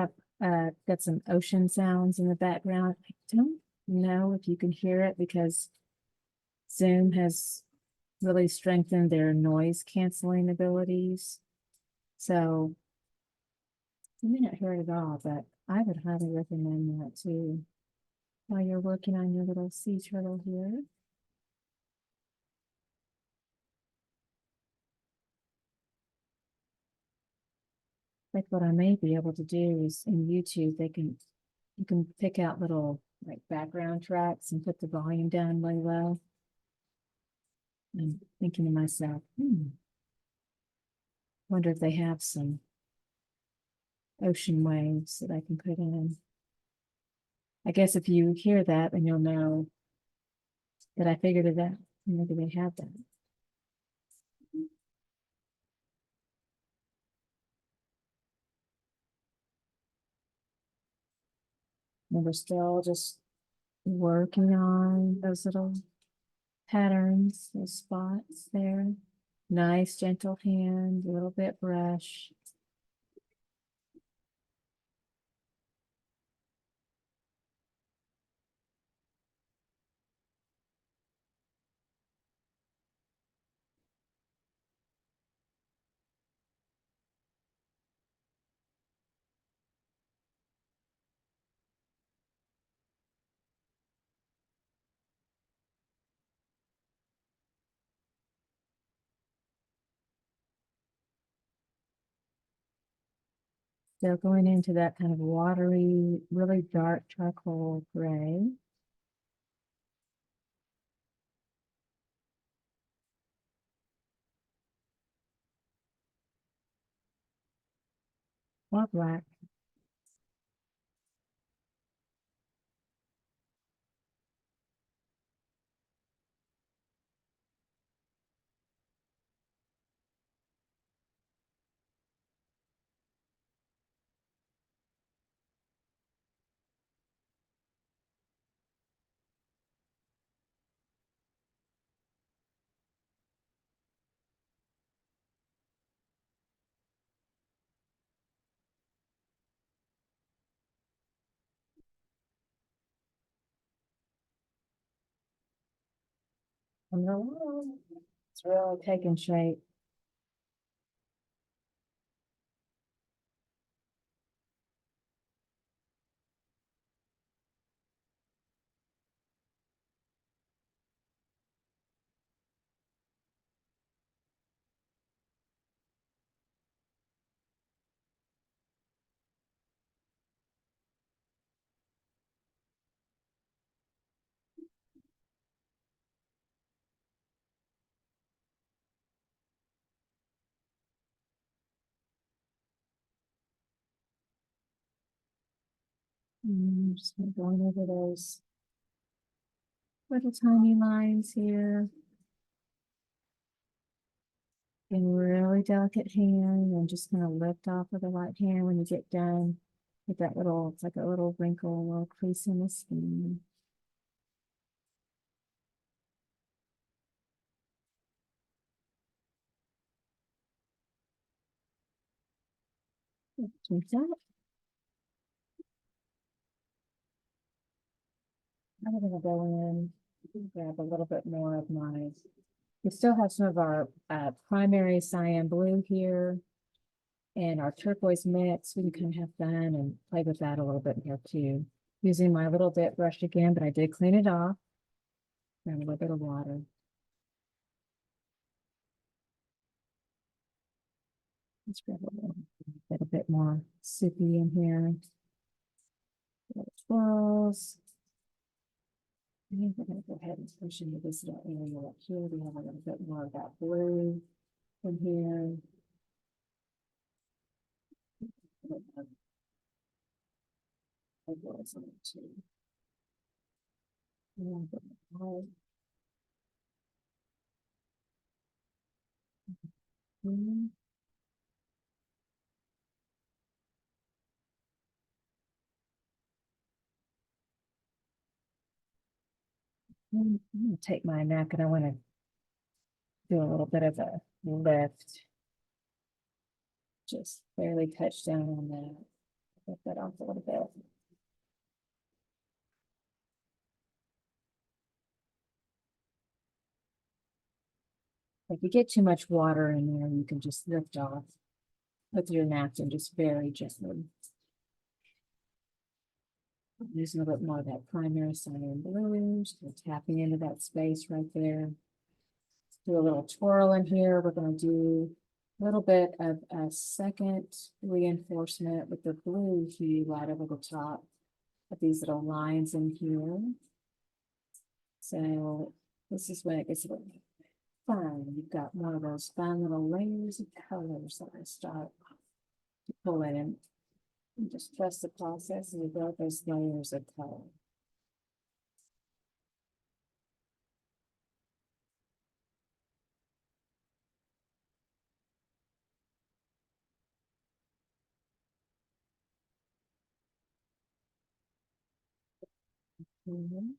have got some ocean sounds in the background. I don't know if you can hear it because Zoom has really strengthened their noise canceling abilities. So you may not hear it at all, but I would highly recommend that too while you're working on your little sea turtle here. Like what I may be able to do is in YouTube, you can pick out little like background tracks and put the volume down really low. I'm thinking to myself, wonder if they have some ocean waves that I can put in. I guess if you hear that, then you'll know that I figured it out. Maybe they have that. And we're still just working on those little patterns, those spots there. Nice, gentle hand, a little bit brush. So going into that kind of watery, really dark charcoal gray. Or black. And it's really taking shape. Just going over those little tiny lines here. In really delicate hand and just kind of lift off with the right hand when you get done with that little, it's like a little wrinkle, a little crease in the skin. Like that. I'm gonna go in, grab a little bit more of my, we still have some of our primary cyan blue here and our turquoise mix. We can kind of have fun and play with that a little bit here too. Using my little dip brush again, but I did clean it off. Grab a little bit of water. Let's grab a little bit more soupy in here. Twirls. I think we're gonna go ahead and push into this little area up here. We have a little bit more of that blue in here. I'm gonna take my neck and I want to do a little bit of a lift. Just barely touch down on that. Get that off a little bit. If you get too much water in there, you can just lift off with your napkin, just very gently. Using a little bit more of that primary cyan blue, just tapping into that space right there. Do a little twirl in here. We're going to do a little bit of a second reinforcement with the blue hue right over the top of these little lines in here. So this is when it gets a little fun. You've got one of those fun little layers of colors that I start to pull in. And just trust the process and you build those layers of color. Mm-hmm.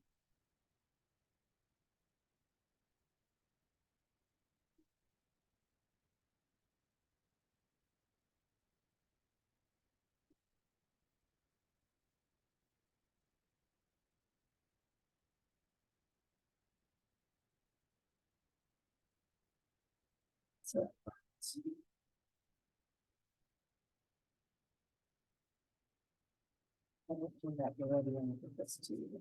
So I will do that already in this too.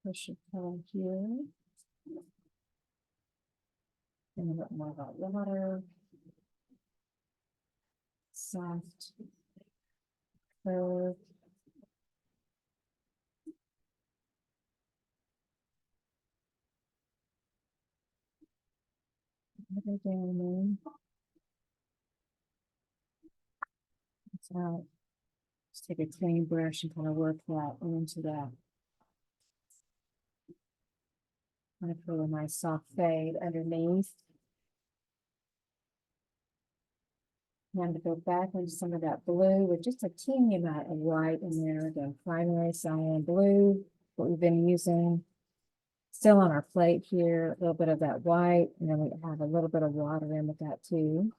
Push your color here. And a bit more about water. Soft curve. Go down there. So just take a clean brush and kind of work that into that. Kind of feel a nice soft fade underneath. And to go back into some of that blue with just a teeny amount of white in there. Again, primary cyan blue, what we've been using. Still on our plate here, a little bit of that white, and then we have a little bit of water in with that too.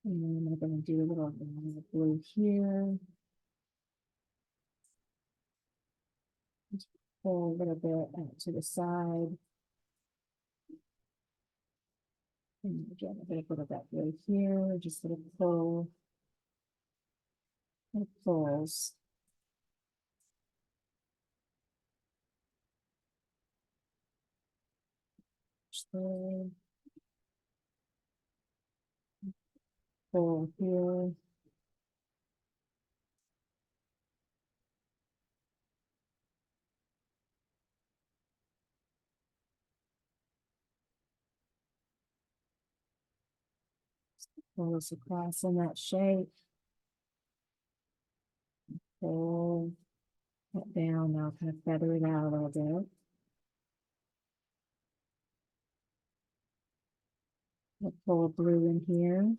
And then we're going to do a little blue here. Just pull a little bit out to the side. And again, a little bit of that blue here, just a little pull. It pulls. Pull here. Pull this across in that shape. Pull it down. Now kind of feather it out a little bit. We'll pull blue in here.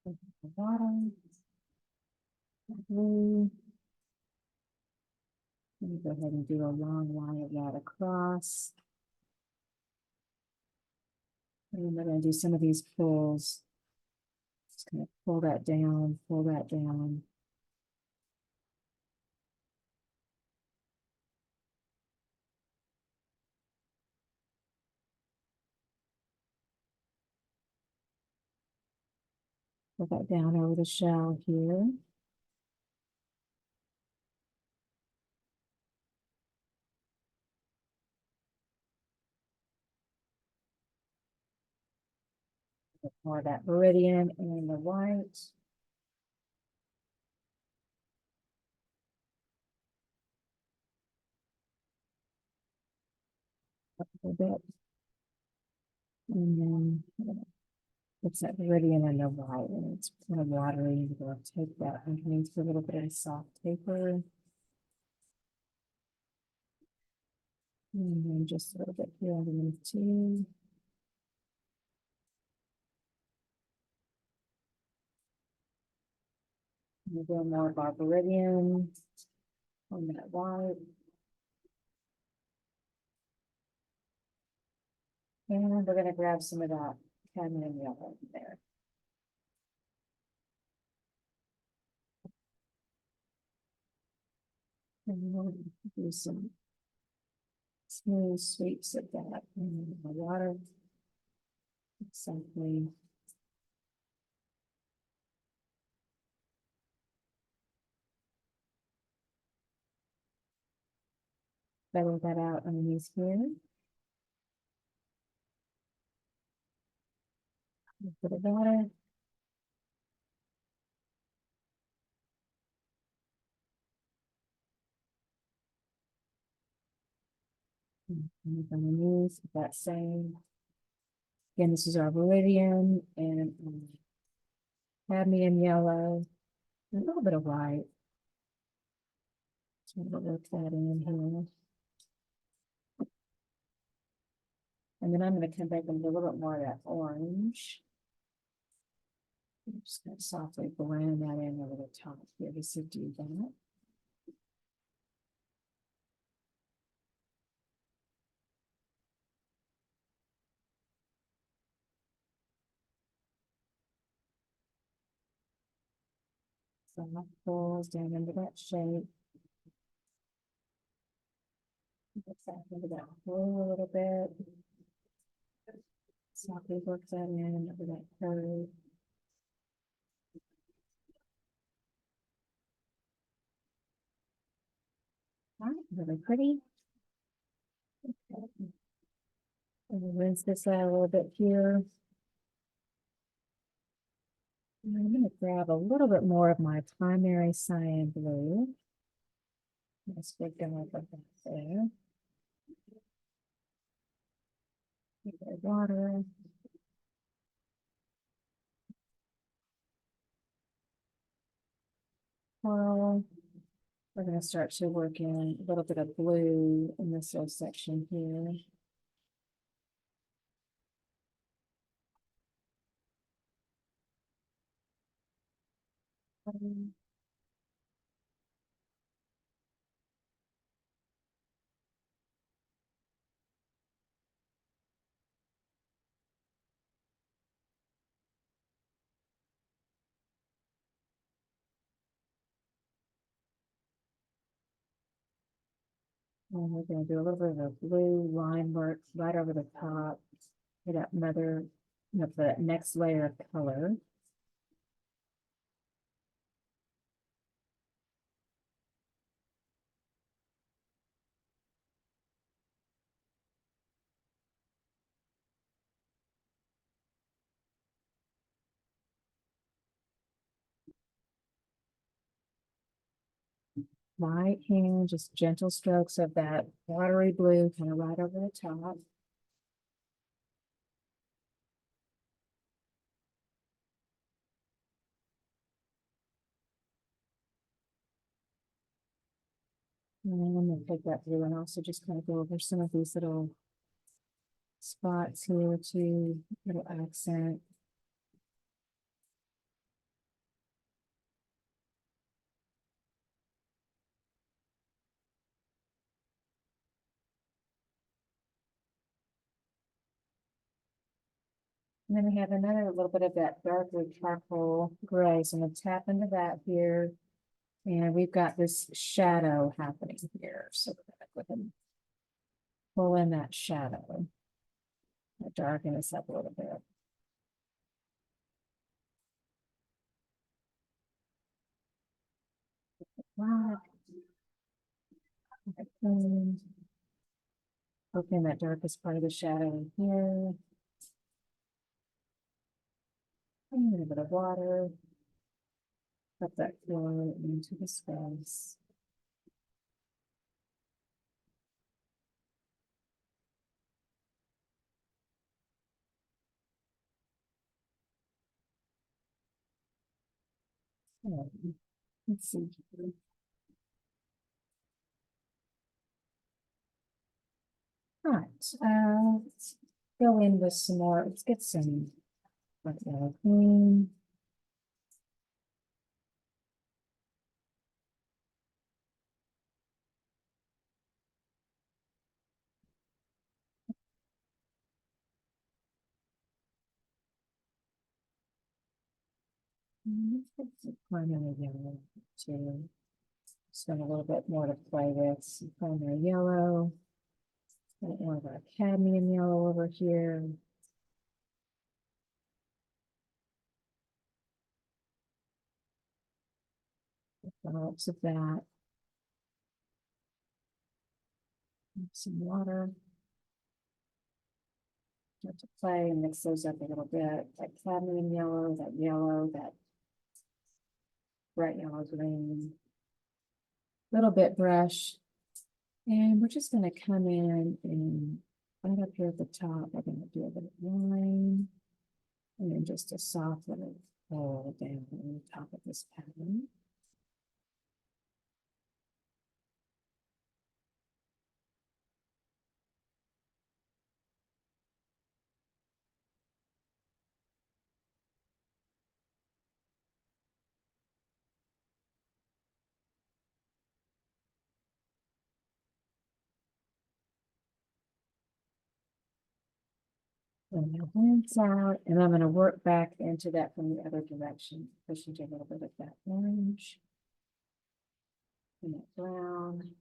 The bottom. Blue. Let me go ahead and do a long line of that across. And we're going to do some of these pulls. Just kind of pull that down, pull that down. Pull that down over the shell here. More of that meridian and the white. A little bit. And then it's that meridian and the white, and it's kind of watery. We're going to take that underneath for a little bit of soft paper. And then just a little bit here underneath too. And again, more of our meridian. on that white. And we're going to grab some of that cadmium yellow there. And we'll do some smooth sweeps of that in the water. Exactly. Feather that out underneath here. A bit of water. And underneath that same. Again, this is our viridian and cadmium yellow, a little bit of white. So we'll work that in here. And then I'm going to come back and do a little bit more of that orange. I'm just going to softly blend that in over the top here just to do that. So that pulls down into that shape. Get back into that blue a little bit. Softly work that in over that curve. All right, really pretty. Okay. And we'll rinse this out a little bit here. And I'm going to grab a little bit more of my primary cyan blue. Let's big guy like that there. Water. Coral. We're going to start to work in a little bit of blue in this little section here. And we're going to do a little bit of a blue line work right over the top. Get up another, the next layer of color. Light hand, just gentle strokes of that watery blue kind of right over the top. And I'm going to take that blue and also just kind of go over some of these little spots here to little accent. And then we have another little bit of that darker charcoal gray. So I'm going to tap into that here. And we've got this shadow happening here. So we're going to go ahead and pull in that shadow. Darken this up a little bit. Black. Open that darkest part of the shadow in here. A little bit of water. Put that flow into the space. Let's see. All right, let's go in with some more. Let's get some green. Let's get some primary yellow too. Spend a little bit more to play with. Some primary yellow. Got more of our cadmium yellow over here. Lots of that. Some water. Start to play and mix those up a little bit. That cadmium yellow, that bright yellow green. Little bit brush. And we're just going to come in and right up here at the top, we're going to do a little line. And then just a soft little fold down on the top of this pattern. And my hands out, and I'm going to work back into that from the other direction, push into a little bit of that orange and that brown.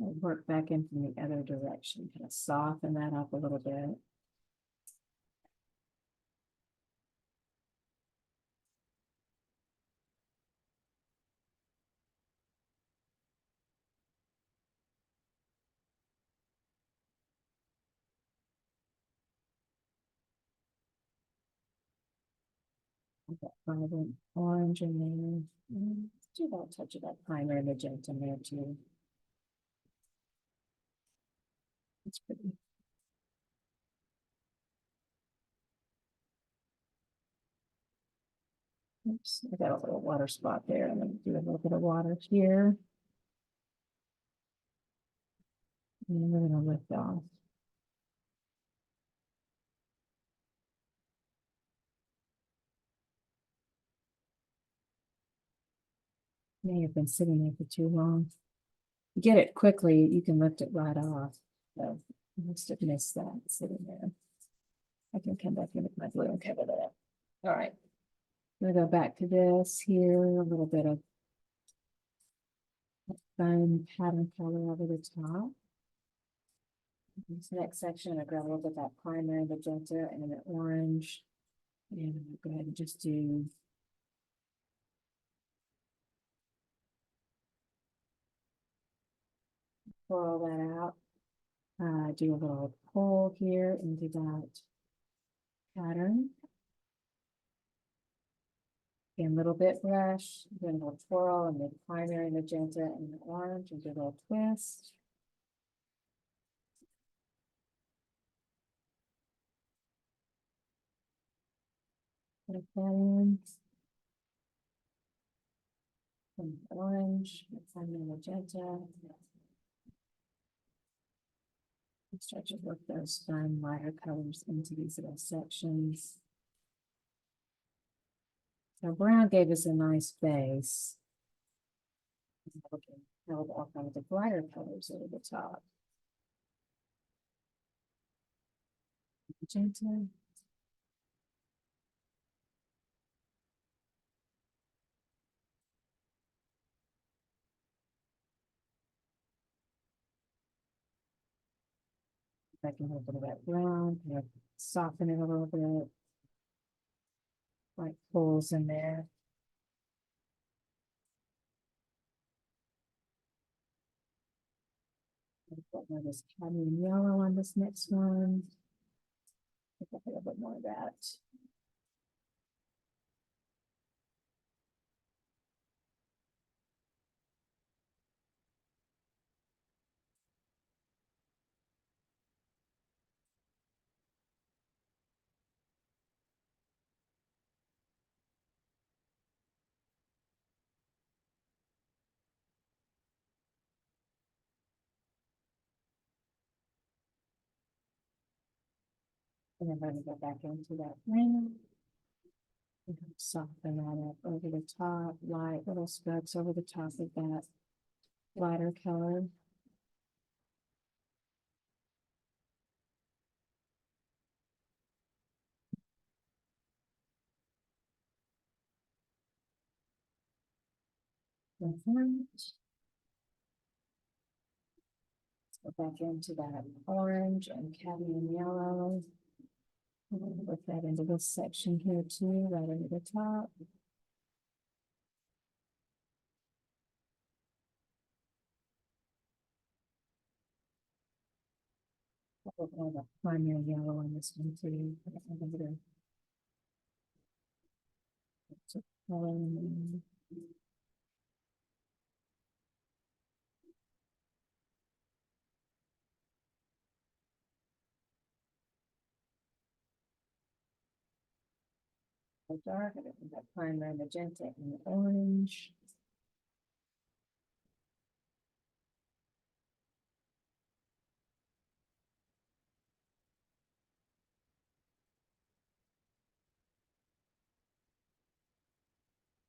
And work back in from the other direction, kind of soften that up a little bit. That vibrant orange in there. Do that touch of that primary magenta in there too. It's pretty. Oops, I got a little water spot there. I'm going to do a little bit of water here. And we're going to lift off. May have been sitting there for too long. Get it quickly, you can lift it right off. So I must have missed that sitting there. I can come back in with my glue and cover that up. All right. We're gonna go back to this here, a little bit of fun pattern color over the top. This next section, I grab a little bit of that primary magenta and an orange. And I'm gonna go ahead and just do pour all that out. Do a little pull here into that pattern. And a little bit brush, then a little twirl and the primary magenta and the orange and do a little twist. Put that in. And orange, primary magenta. And start to work those fun lighter colors into these little sections. So brown gave us a nice base. Held all kinds of brighter colors over the top. Magenta. Back a little bit of that brown, kind of soften it a little bit. Like pulls in there. Got this cadmium yellow on this next one. Pick up a little bit more of that. And then I'm gonna go back into that green. Soften that up over the top, light little specks over the top of that lighter color. Mhm. Let's go back into that orange and cadmium yellow. Put that into this section here too, right over the top. Put all the primary yellow on this one too. Dark, that primary magenta and orange.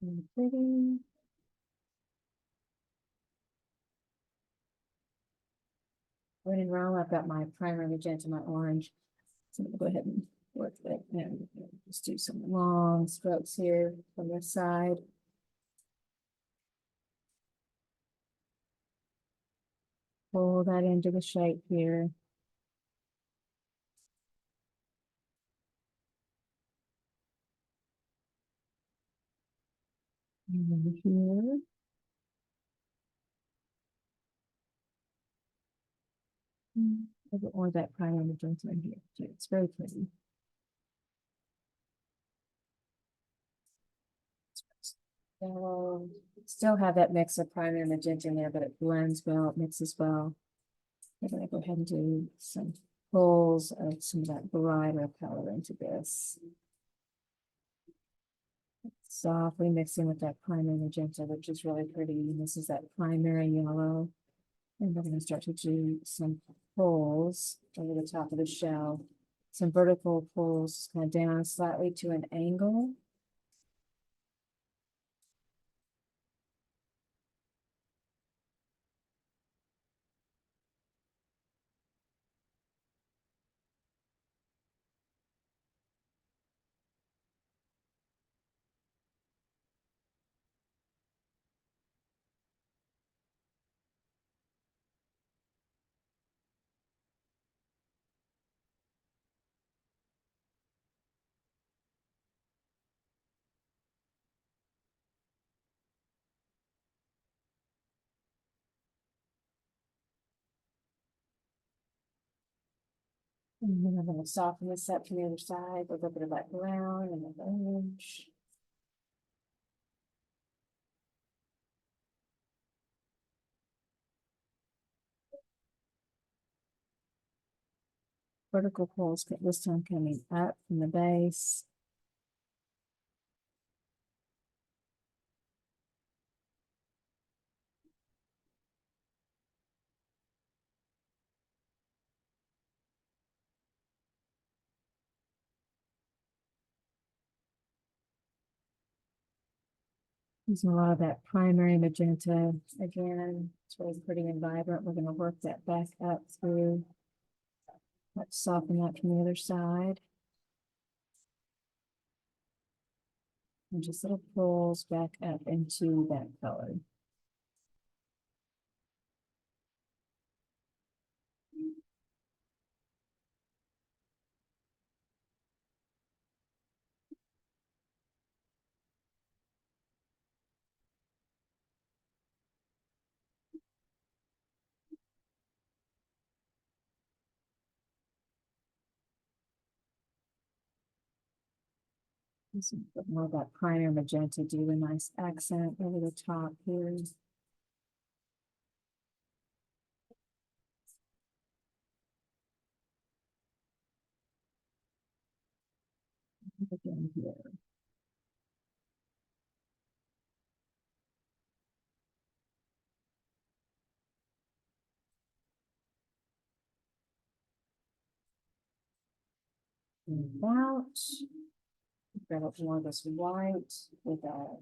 And pretty. When in Rome, I've got my primary magenta, my orange. So I'm gonna go ahead and work that and just do some long strokes here from this side. Pull that into the shape here. And over here. A bit more of that primary magenta in here too. It's very pretty. So still have that mix of primary magenta in there, but it blends well, it mixes well. I'm gonna go ahead and do some pulls of some of that brighter color into this. Softly mixing with that primary magenta, which is really pretty. And this is that primary yellow. And we're going to start to do some pulls over the top of the shell. Some vertical pulls kind of down slightly to an angle. And then I'm going to soften this up from the other side with a little bit of that brown and the orange. Vertical pulls this time coming up from the base. Using a lot of that primary magenta again. It's really pretty and vibrant. We're going to work that back up through. Let's soften that from the other side. And just little pulls back up into that color. Put more of that primer magenta, do a nice accent over the top here. Again here. about. Grab up more of this white with a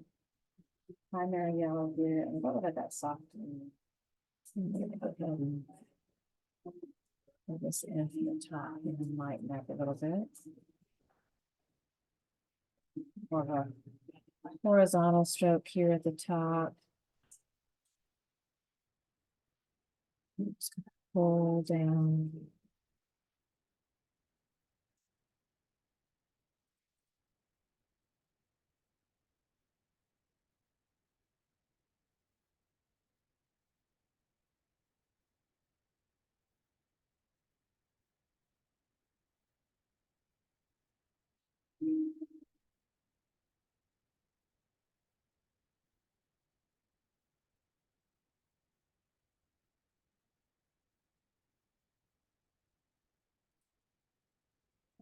primary yellow here, and what about that soft green? I'm gonna go ahead and put this in from the top and lighten up a little bit. More of a horizontal stroke here at the top. Just gonna pull down.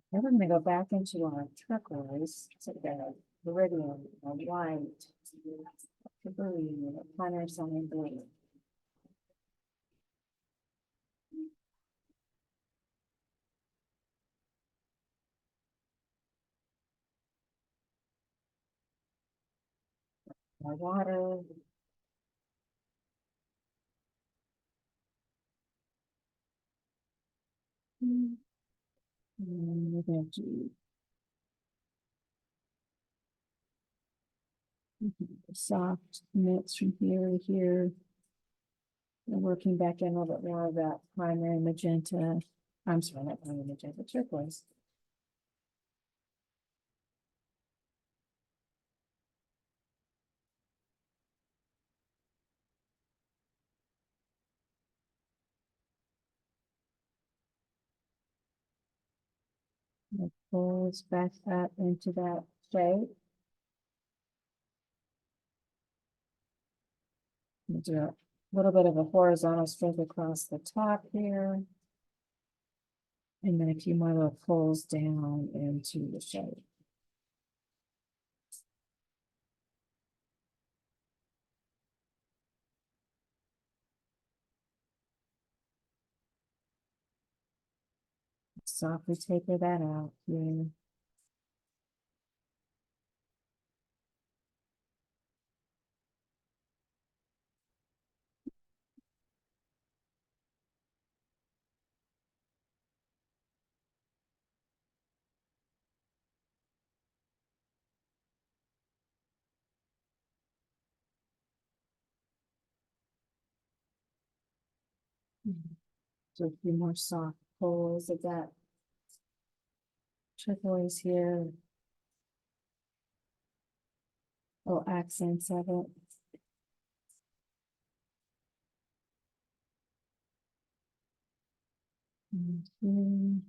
Then we're gonna go back into our turquoise, so the viridian, a white, the green, the primary cyan blue. Our water. And we're gonna do a soft mix from here to here. And working back in a little bit more of that primary magenta. I'm sorry, not primary magenta, turquoise. It pulls back up into that shape. We'll do a little bit of a horizontal stroke across the top here. And then a few more little pulls down into the shape. Softly taper that out here. So a few more soft pulls of that turquoise here. Little accents of it. Mhm.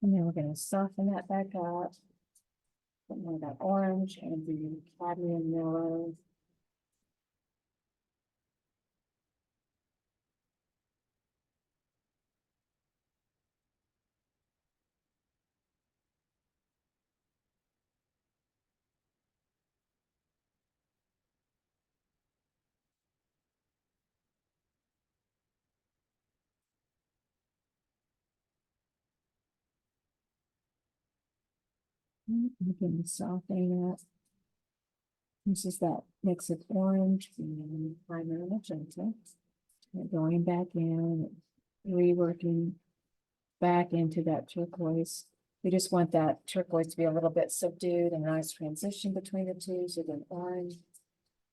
And then we're going to soften that back up. Put more of that orange and the cadmium yellow. Again, softening it. This is that mix of orange and primary magenta. And going back in, reworking back into that turquoise. We just want that turquoise to be a little bit subdued and a nice transition between the two. So the orange,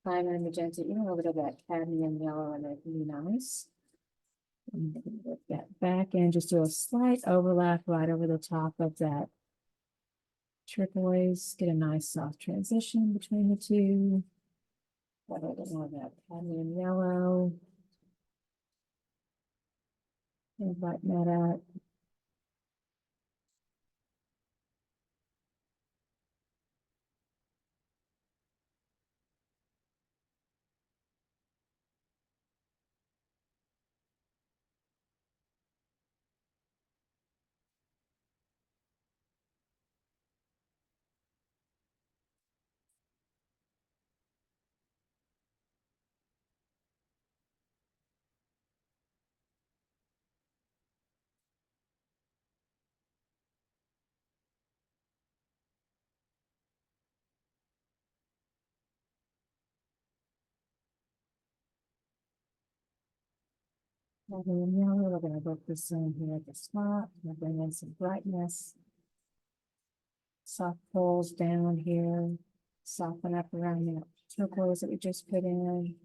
primary magenta, even a little bit of that cadmium yellow, and it can be nice. And work that back in, just do a slight overlap right over the top of that turquoise. Get a nice soft transition between the two. A little bit more of that cadmium yellow. And lighten that up. And then yellow, we're gonna work this in here at the spot. We'll bring in some brightness. Soft pulls down here. Soften up around that turquoise that we just put in.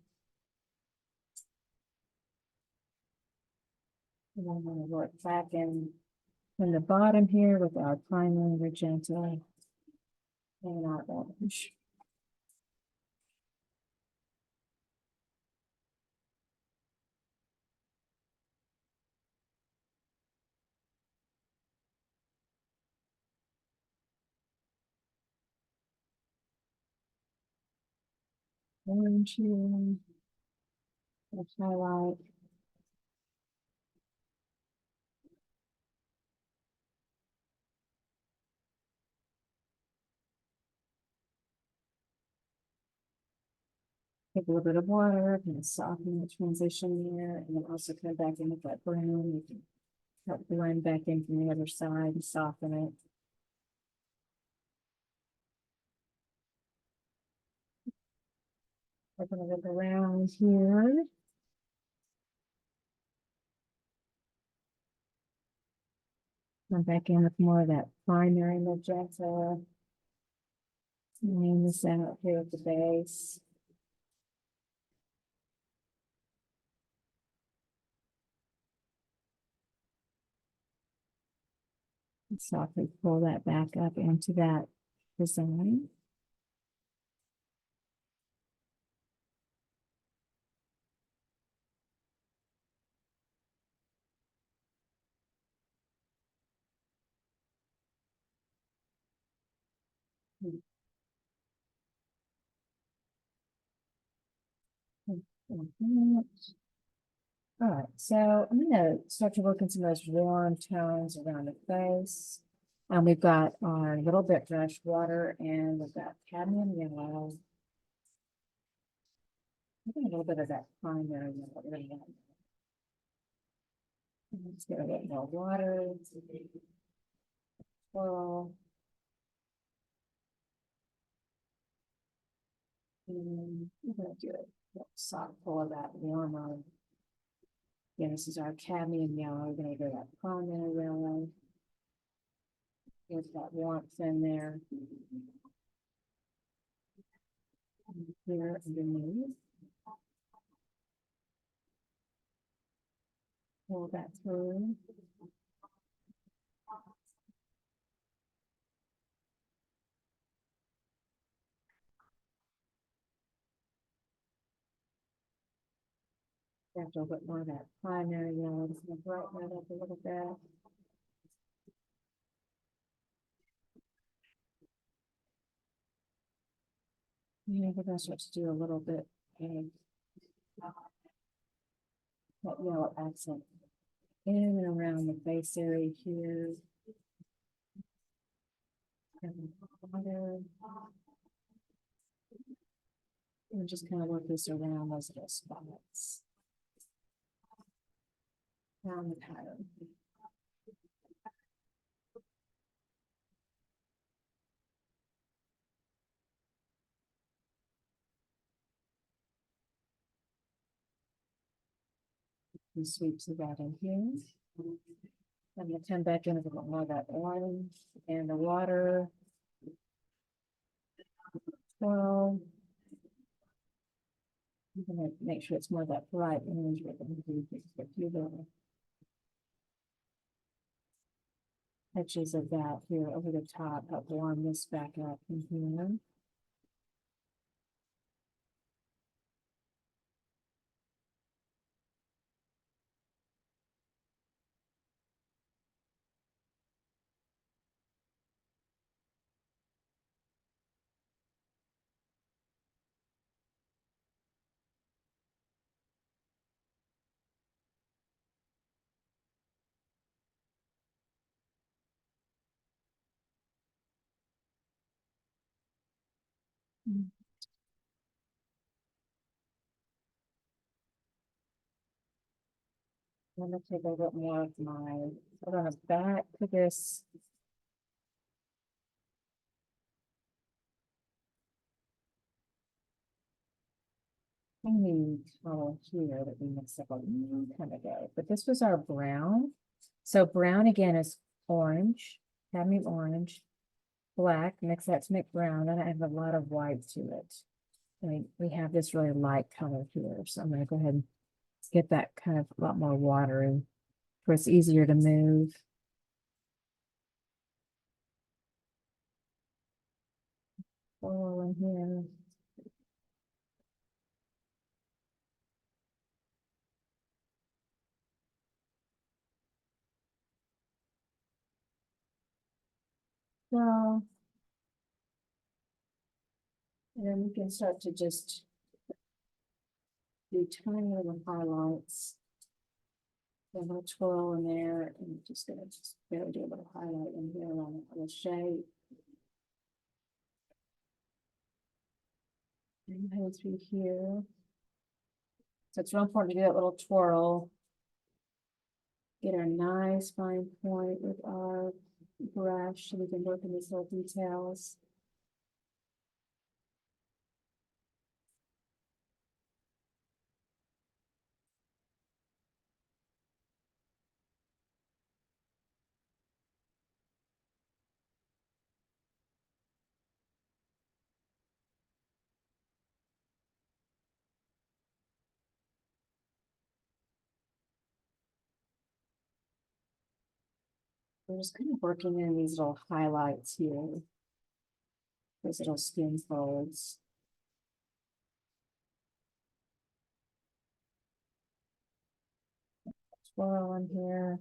And I'm gonna work back in from the bottom here with our primary magenta and our orange. Orange here. Let's highlight. Take a little bit of water, kind of soften the transition there, and then also come back in with that brown. You can help blend back in from the other side and soften it. We're gonna look around here. Come back in with more of that primary magenta. And this out here at the base. And softly pull that back up into that design. All right, so I'm gonna start to work in some of those warm tones around the face. We've got our little bit brush water and we've got cadmium yellow. I think a little bit of that primary yellow. Let's get a bit more water. Swirl. And we're gonna do a soft pull of that warmer. Yeah, this is our cadmium yellow. We're gonna go that primary yellow. Get that warmth in there. And here underneath. Pull that through. Have a little bit more of that primary yellow. Just gonna brighten that up a little bit. Yeah, we're gonna start to do a little bit of that yellow accent in and around the face area here. And water. And just kind of work this around those little spots. Around the pattern. And sweeps of that in here. I'm gonna come back in with a little more of that orange and the water. Well, I'm gonna make sure it's more of that bright orange. We're gonna do a few little touches of that here over the top, help warm this back up in here. I'm gonna take a little bit more of my, I'm gonna back to this. tiny color here that we mixed up a long time ago, but this was our brown. So brown again is orange, cadmium orange, black, mix that to make brown, and I have a lot of white to it. I mean, we have this really light color here, so I'm gonna go ahead and get that kind of a lot more watery, where it's easier to move. Coral in here. So, and then we can start to just do tiny little highlights. A little twirl in there, and just gonna just barely do a little highlight in here on that little shape. And go through here. So it's real important to do that little twirl. Get our nice fine point with our brush so we can work in these little details. We're just kind of working in these little highlights here, those little skin folds. Swirl in here.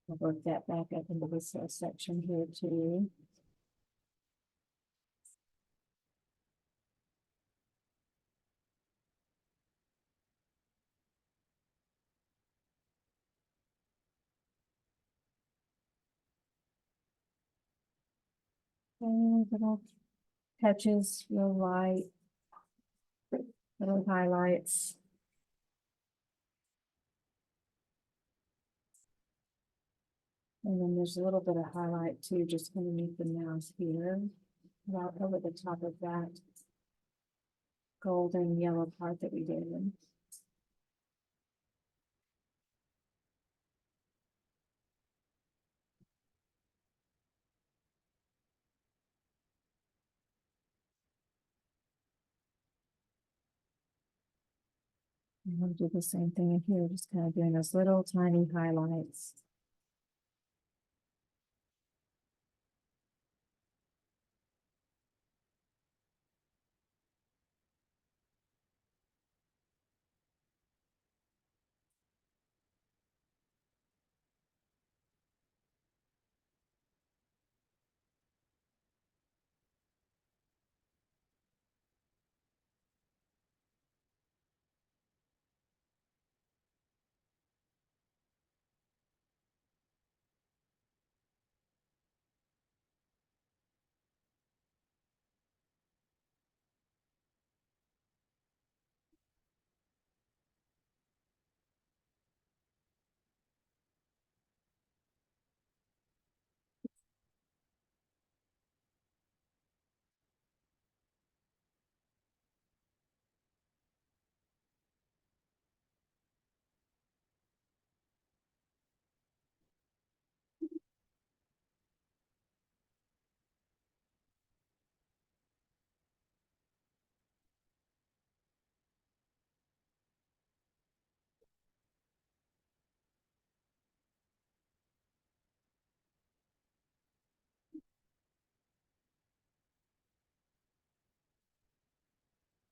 I'll work that back up into this little section here too. And little touches, real light, little highlights. And then there's a little bit of highlight too, just underneath the mouth here, right over the top of that golden yellow part that we did. I'm going to do the same thing in here, just kind of doing those little tiny highlights.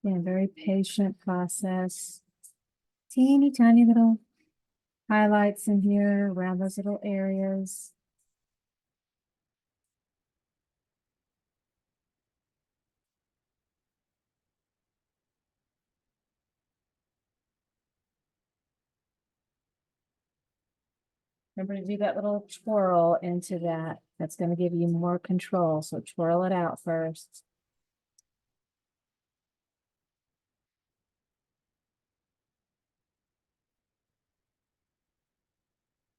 Yeah, very patient process. Teeny tiny little highlights in here around those little areas. Remember to do that little twirl into that. That's going to give you more control. So twirl it out first.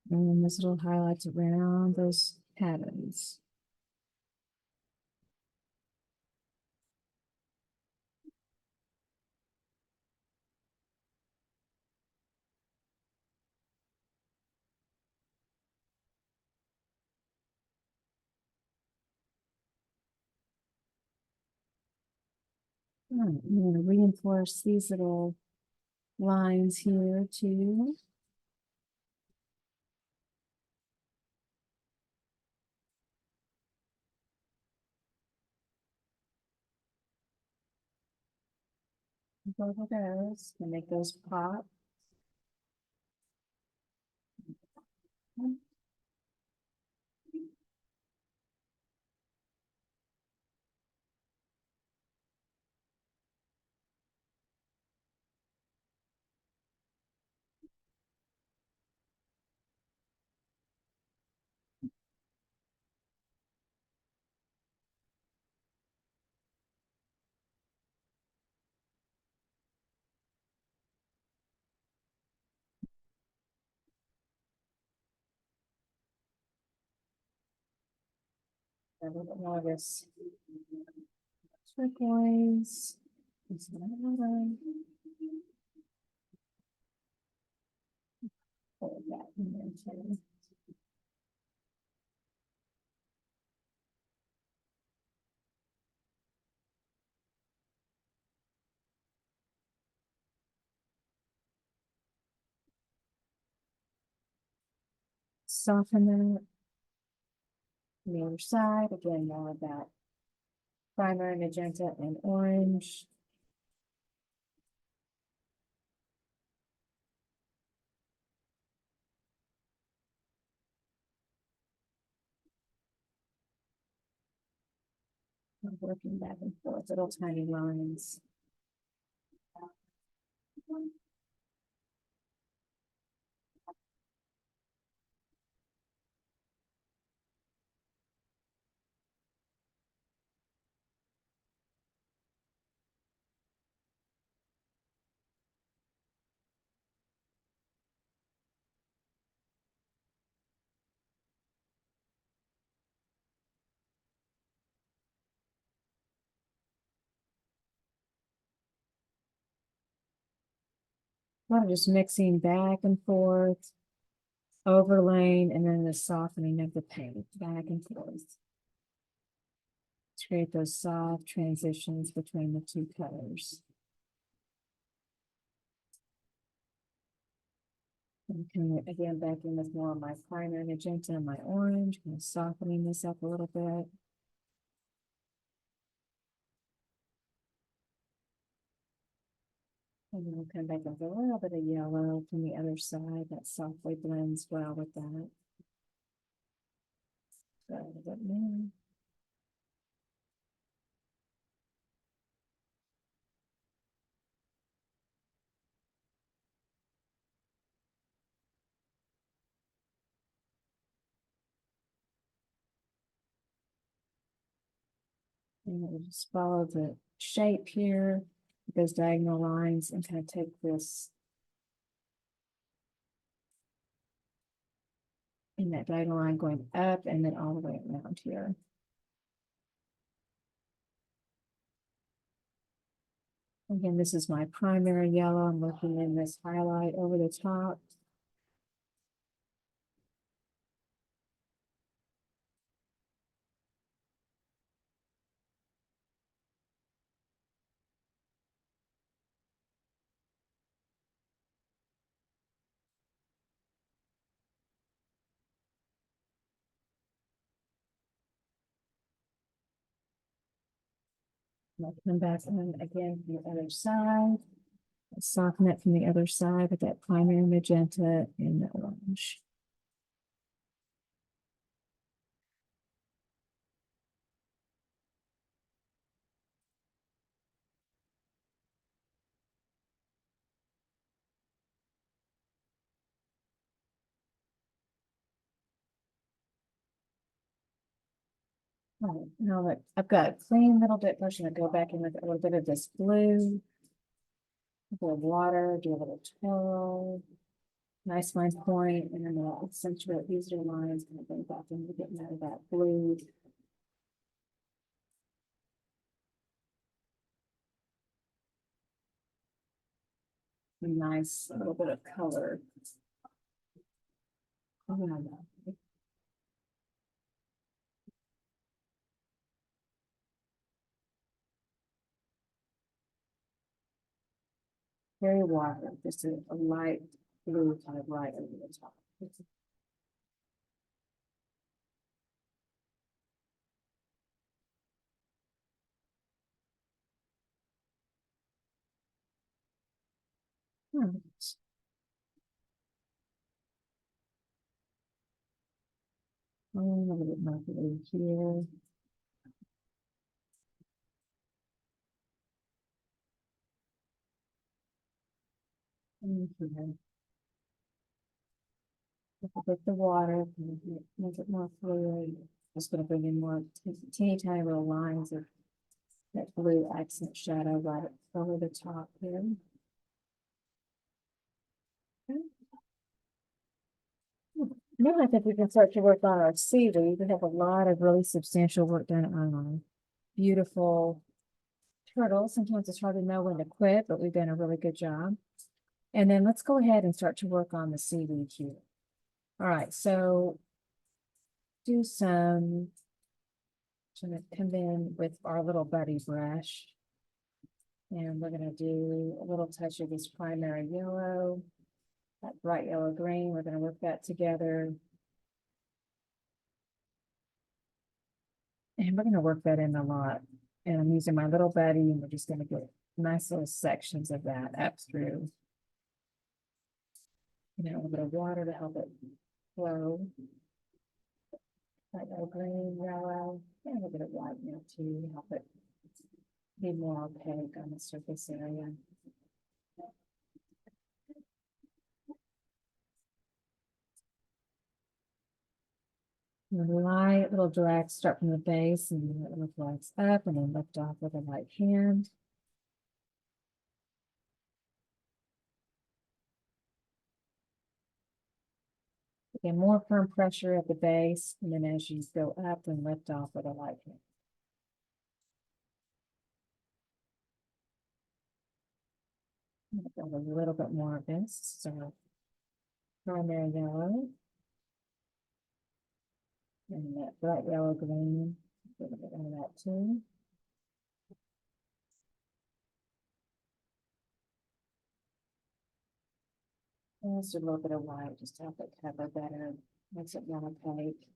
And then this little highlights around those patterns. All right, I'm going to reinforce these little lines here too. Both of those to make those pop. A little bit more of this turquoise. Hold that in there too. Soften that. On the other side, again, more of that primer, magenta, and orange. I'm working back and forth, little tiny lines. I'm just mixing back and forth, overlaying, and then the softening of the paint back and forth to create those soft transitions between the two colors. And coming again back in with more of my primer magenta and my orange, kind of softening this up a little bit. And then we'll come back with a little bit of yellow from the other side that softly blends well with that. So a little bit more. And we'll just follow the shape here, those diagonal lines, and kind of take this in that diagonal line going up and then all the way around here. Again, this is my primary yellow. I'm working in this highlight over the top. I'll come back in again from the other side. Soften it from the other side with that primary magenta and the orange. Right, now look, I've got a clean little bit brush. I'm gonna go back in with a little bit of this blue, a bit of water, do a little twirl. Nice line point, and then I'll accentuate these are lines, kind of bring back into getting out of that blue. Nice little bit of color. Very water, just a light blue kind of right over the top. Hmm. A little bit more blue here. And here. With the water, make it more fluid. Just gonna bring in more teeny tiny little lines of that blue accent shadow right over the top here. Okay. Now I think we can start to work on our seaweed. We have a lot of really substantial work done on our beautiful turtles. Sometimes it's hard to know when to quit, but we've done a really good job. And then let's go ahead and start to work on the seaweed here. All right, so do some, I'm gonna come in with our little buddy brush. And we're gonna do a little touch of this primary yellow, that bright yellow green. We're gonna work that together. And we're gonna work that in a lot. And I'm using my little buddy, and we're just gonna get nice little sections of that up through. You know, a little bit of water to help it flow. Like a green, yellow, and a little bit of white now too, to help it be more opaque on the surface area. And a light little drag start from the base and then it reflects up and then lift off with a light hand. Again, more firm pressure at the base, and then as you go up and lift off with a light hand. A little bit more of this. So primary yellow. And that bright yellow green. A little bit of that too. And just a little bit of white, just to help it cover better, makes it more opaque.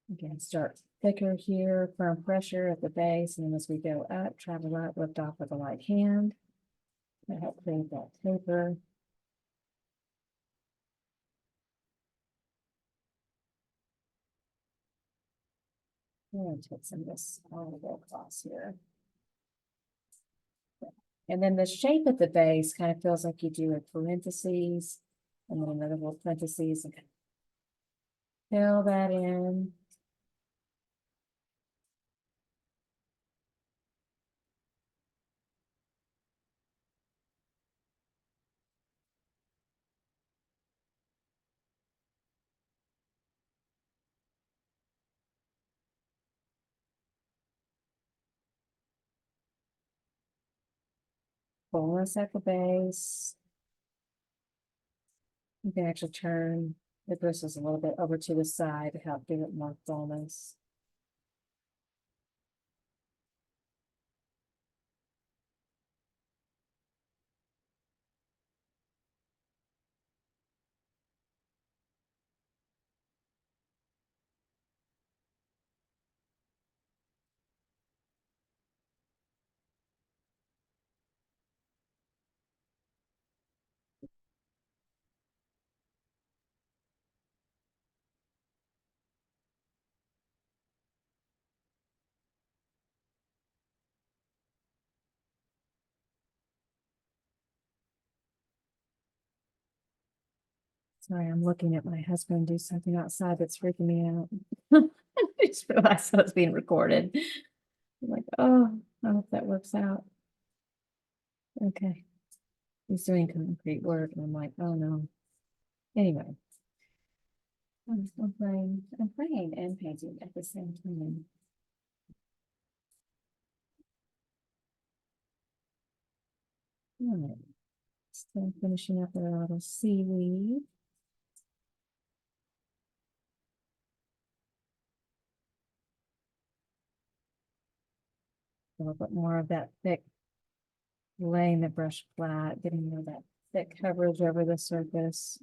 Again, start thicker here, firm pressure at the base, and then as we go up, travel up, lift off with a light hand. To help create that taper. And take some of this all the way across here. And then the shape at the base kind of feels like you do a parentheses, and then another little parentheses, and fill that in. Fullness at the base. You can actually turn the bristles a little bit over to the side to help give it more fullness. Sorry, I'm looking at my husband do something outside that's freaking me out. just realized I was being recorded. I'm like, oh, I hope that works out. Okay. He's doing concrete work, and I'm like, oh no. Anyway, I'm praying and painting at the same time. All right. Still finishing up our little seaweed. A little bit more of that thick, laying the brush flat, getting more of that thick coverage over the surface.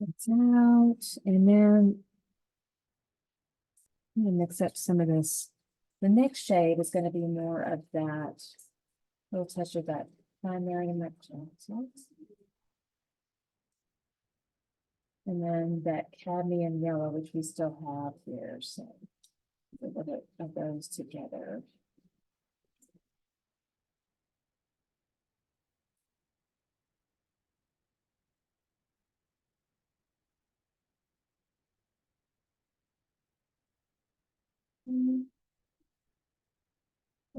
It's out, and then I'm gonna mix up some of this. The next shade is going to be more of that little touch of that primary magenta, and then that cadmium yellow, which we still have here. So a little bit of those together. And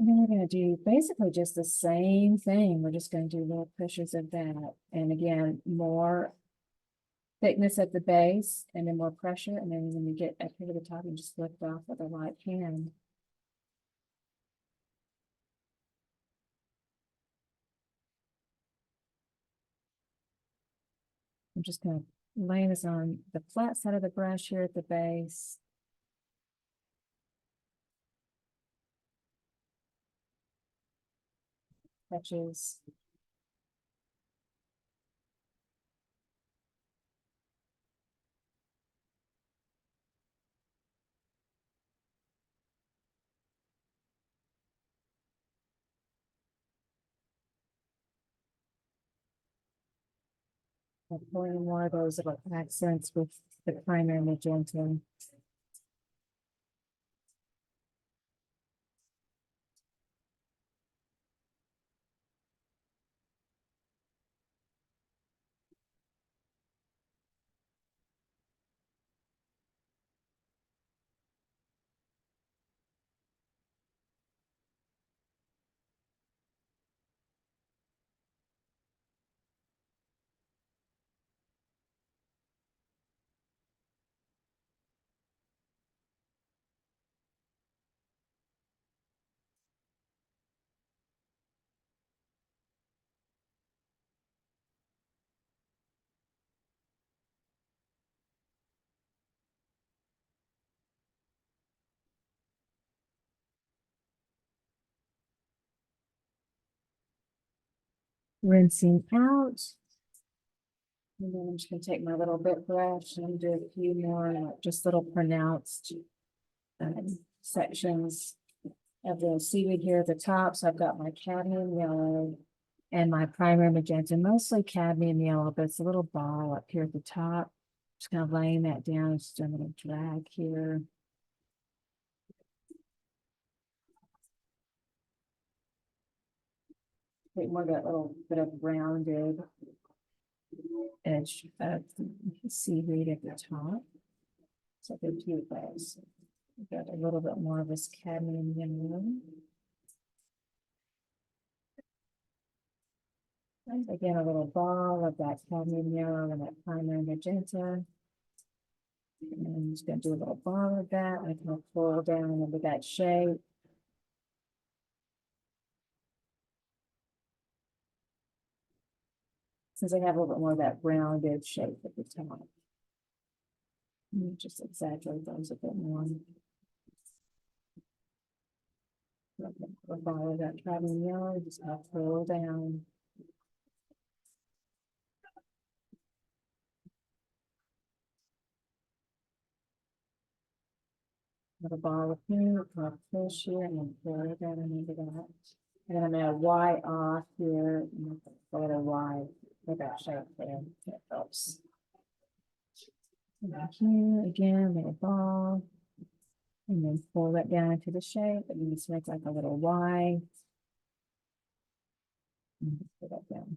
then we're going to do basically just the same thing. We're just going to do little pushes of that. And again, more thickness at the base and then more pressure. And then when you get up here to the top, you just lift off with a light hand. I'm just going to lay this on the flat side of the brush here at the base. Touches. Pulling more of those little accents with the primary magenta. Rinsing out. And then I'm just going to take my little bit brush and do a few more, just little pronounced sections of the seaweed here at the top. So I've got my cadmium yellow and my primary magenta, mostly cadmium yellow, but it's a little ball up here at the top. Just kind of laying that down, just doing a little drag here. Take more of that little bit of rounded edge of the seaweed at the top. So I can do those. Got a little bit more of this cadmium yellow. And again, a little ball of that cadmium yellow and that primary magenta. And I'm just going to do a little ball of that. I can pull down into that shape. Since I have a little bit more of that rounded shape at the top. Just exaggerate those a bit more. A ball of that cadmium yellow, just kind of pull down. With a ball of pink, I'll push here and then pull it down into that. And then I'm going to Y off here, and put a Y with that shape there. That helps. And then here again, make a ball, and then pull that down into the shape. And then just make like a little Y. Put that down.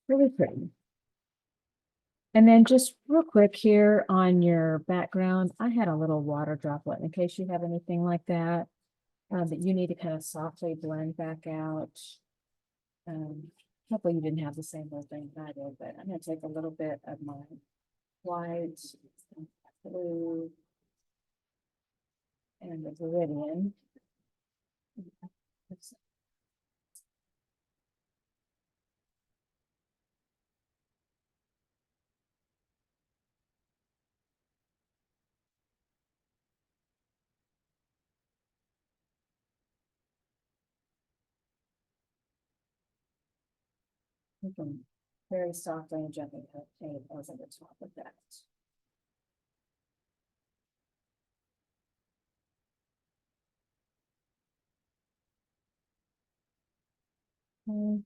Really pretty. And then just real quick here on your background, I had a little water droplet in case you have anything like that, that you need to kind of softly blend back out. Hopefully you didn't have the same little thing I did, but I'm gonna take a little bit of my white, blue, and the Viridian. You can very softly and gently paint over the top of that. And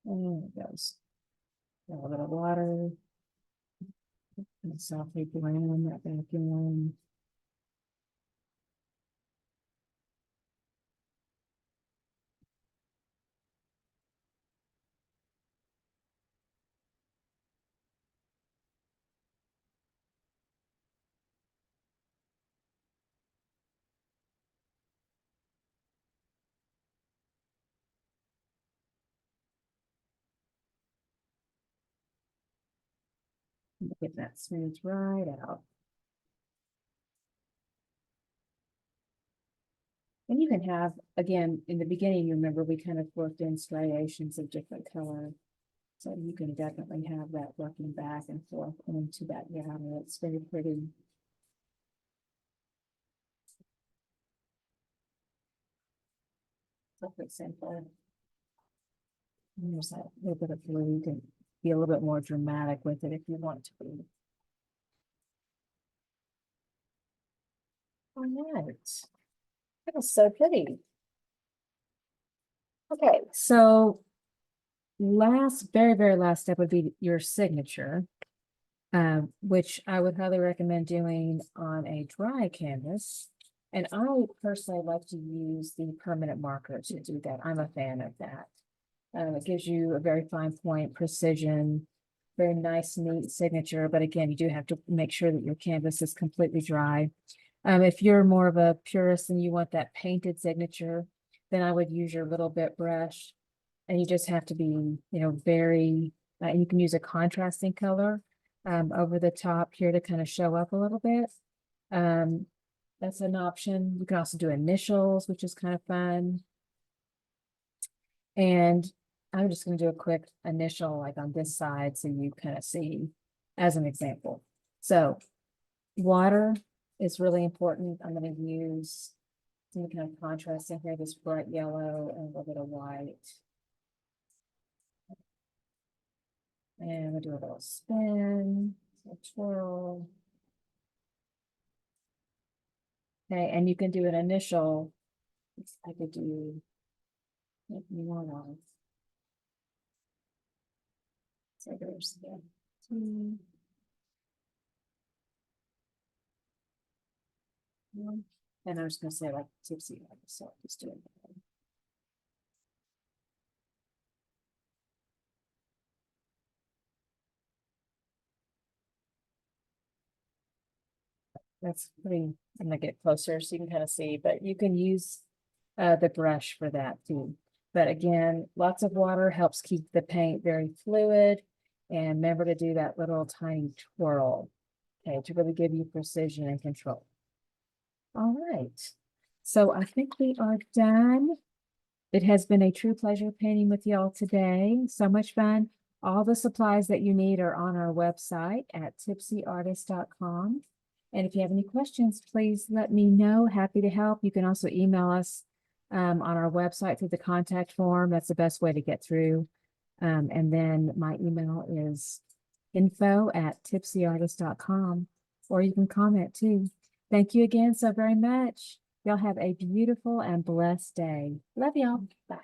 there it goes. A little bit of water and softly blend that back in. Get that smooth right out. And you can have, again, in the beginning, you remember we kind of worked in striations of different color. So you can definitely have that working back and forth into that yellow. It's very pretty. Something simple. And there's that little bit of blue. You can be a little bit more dramatic with it if you want to be. All right. That was so pretty. Okay, so very last step would be your signature, which I would highly recommend doing on a dry canvas. And I personally like to use the permanent marker to do that. I'm a fan of that. It gives you a very fine point, precision, very nice, neat signature. But again, you do have to make sure that your canvas is completely dry. If you're more of a purist and you want that painted signature, then I would use your little bit brush. And you just have to be, very, you can use a contrasting color over the top here to kind of show up a little bit. That's an option. You can also do initials, which is kind of fun. And I'm just going to do a quick initial like on this side so you kind of see as an example. So water is really important. I'm going to use some kind of contrast in here, this bright yellow and a little bit of white. And we'll do a little spin, a twirl. Okay, and you can do an initial. I could do more ones. So there's the two. And I was gonna say like Tipsy, so just doing that. That's pretty, I'm gonna get closer so you can kind of see, but you can use the brush for that too. But again, lots of water helps keep the paint very fluid. And remember to do that little tiny twirl, okay, to really give you precision and control. All right, so I think we are done. It has been a true pleasure painting with y'all today. So much fun. All the supplies that you need are on our website at tipsyartist.com. And if you have any questions, please let me know. Happy to help. You can also email us on our website through the contact form. That's the best way to get through. And then my email is info@tipsyartist.com. or you can comment too. Thank you again so very much. Y'all have a beautiful and blessed day. Love y'all. Bye.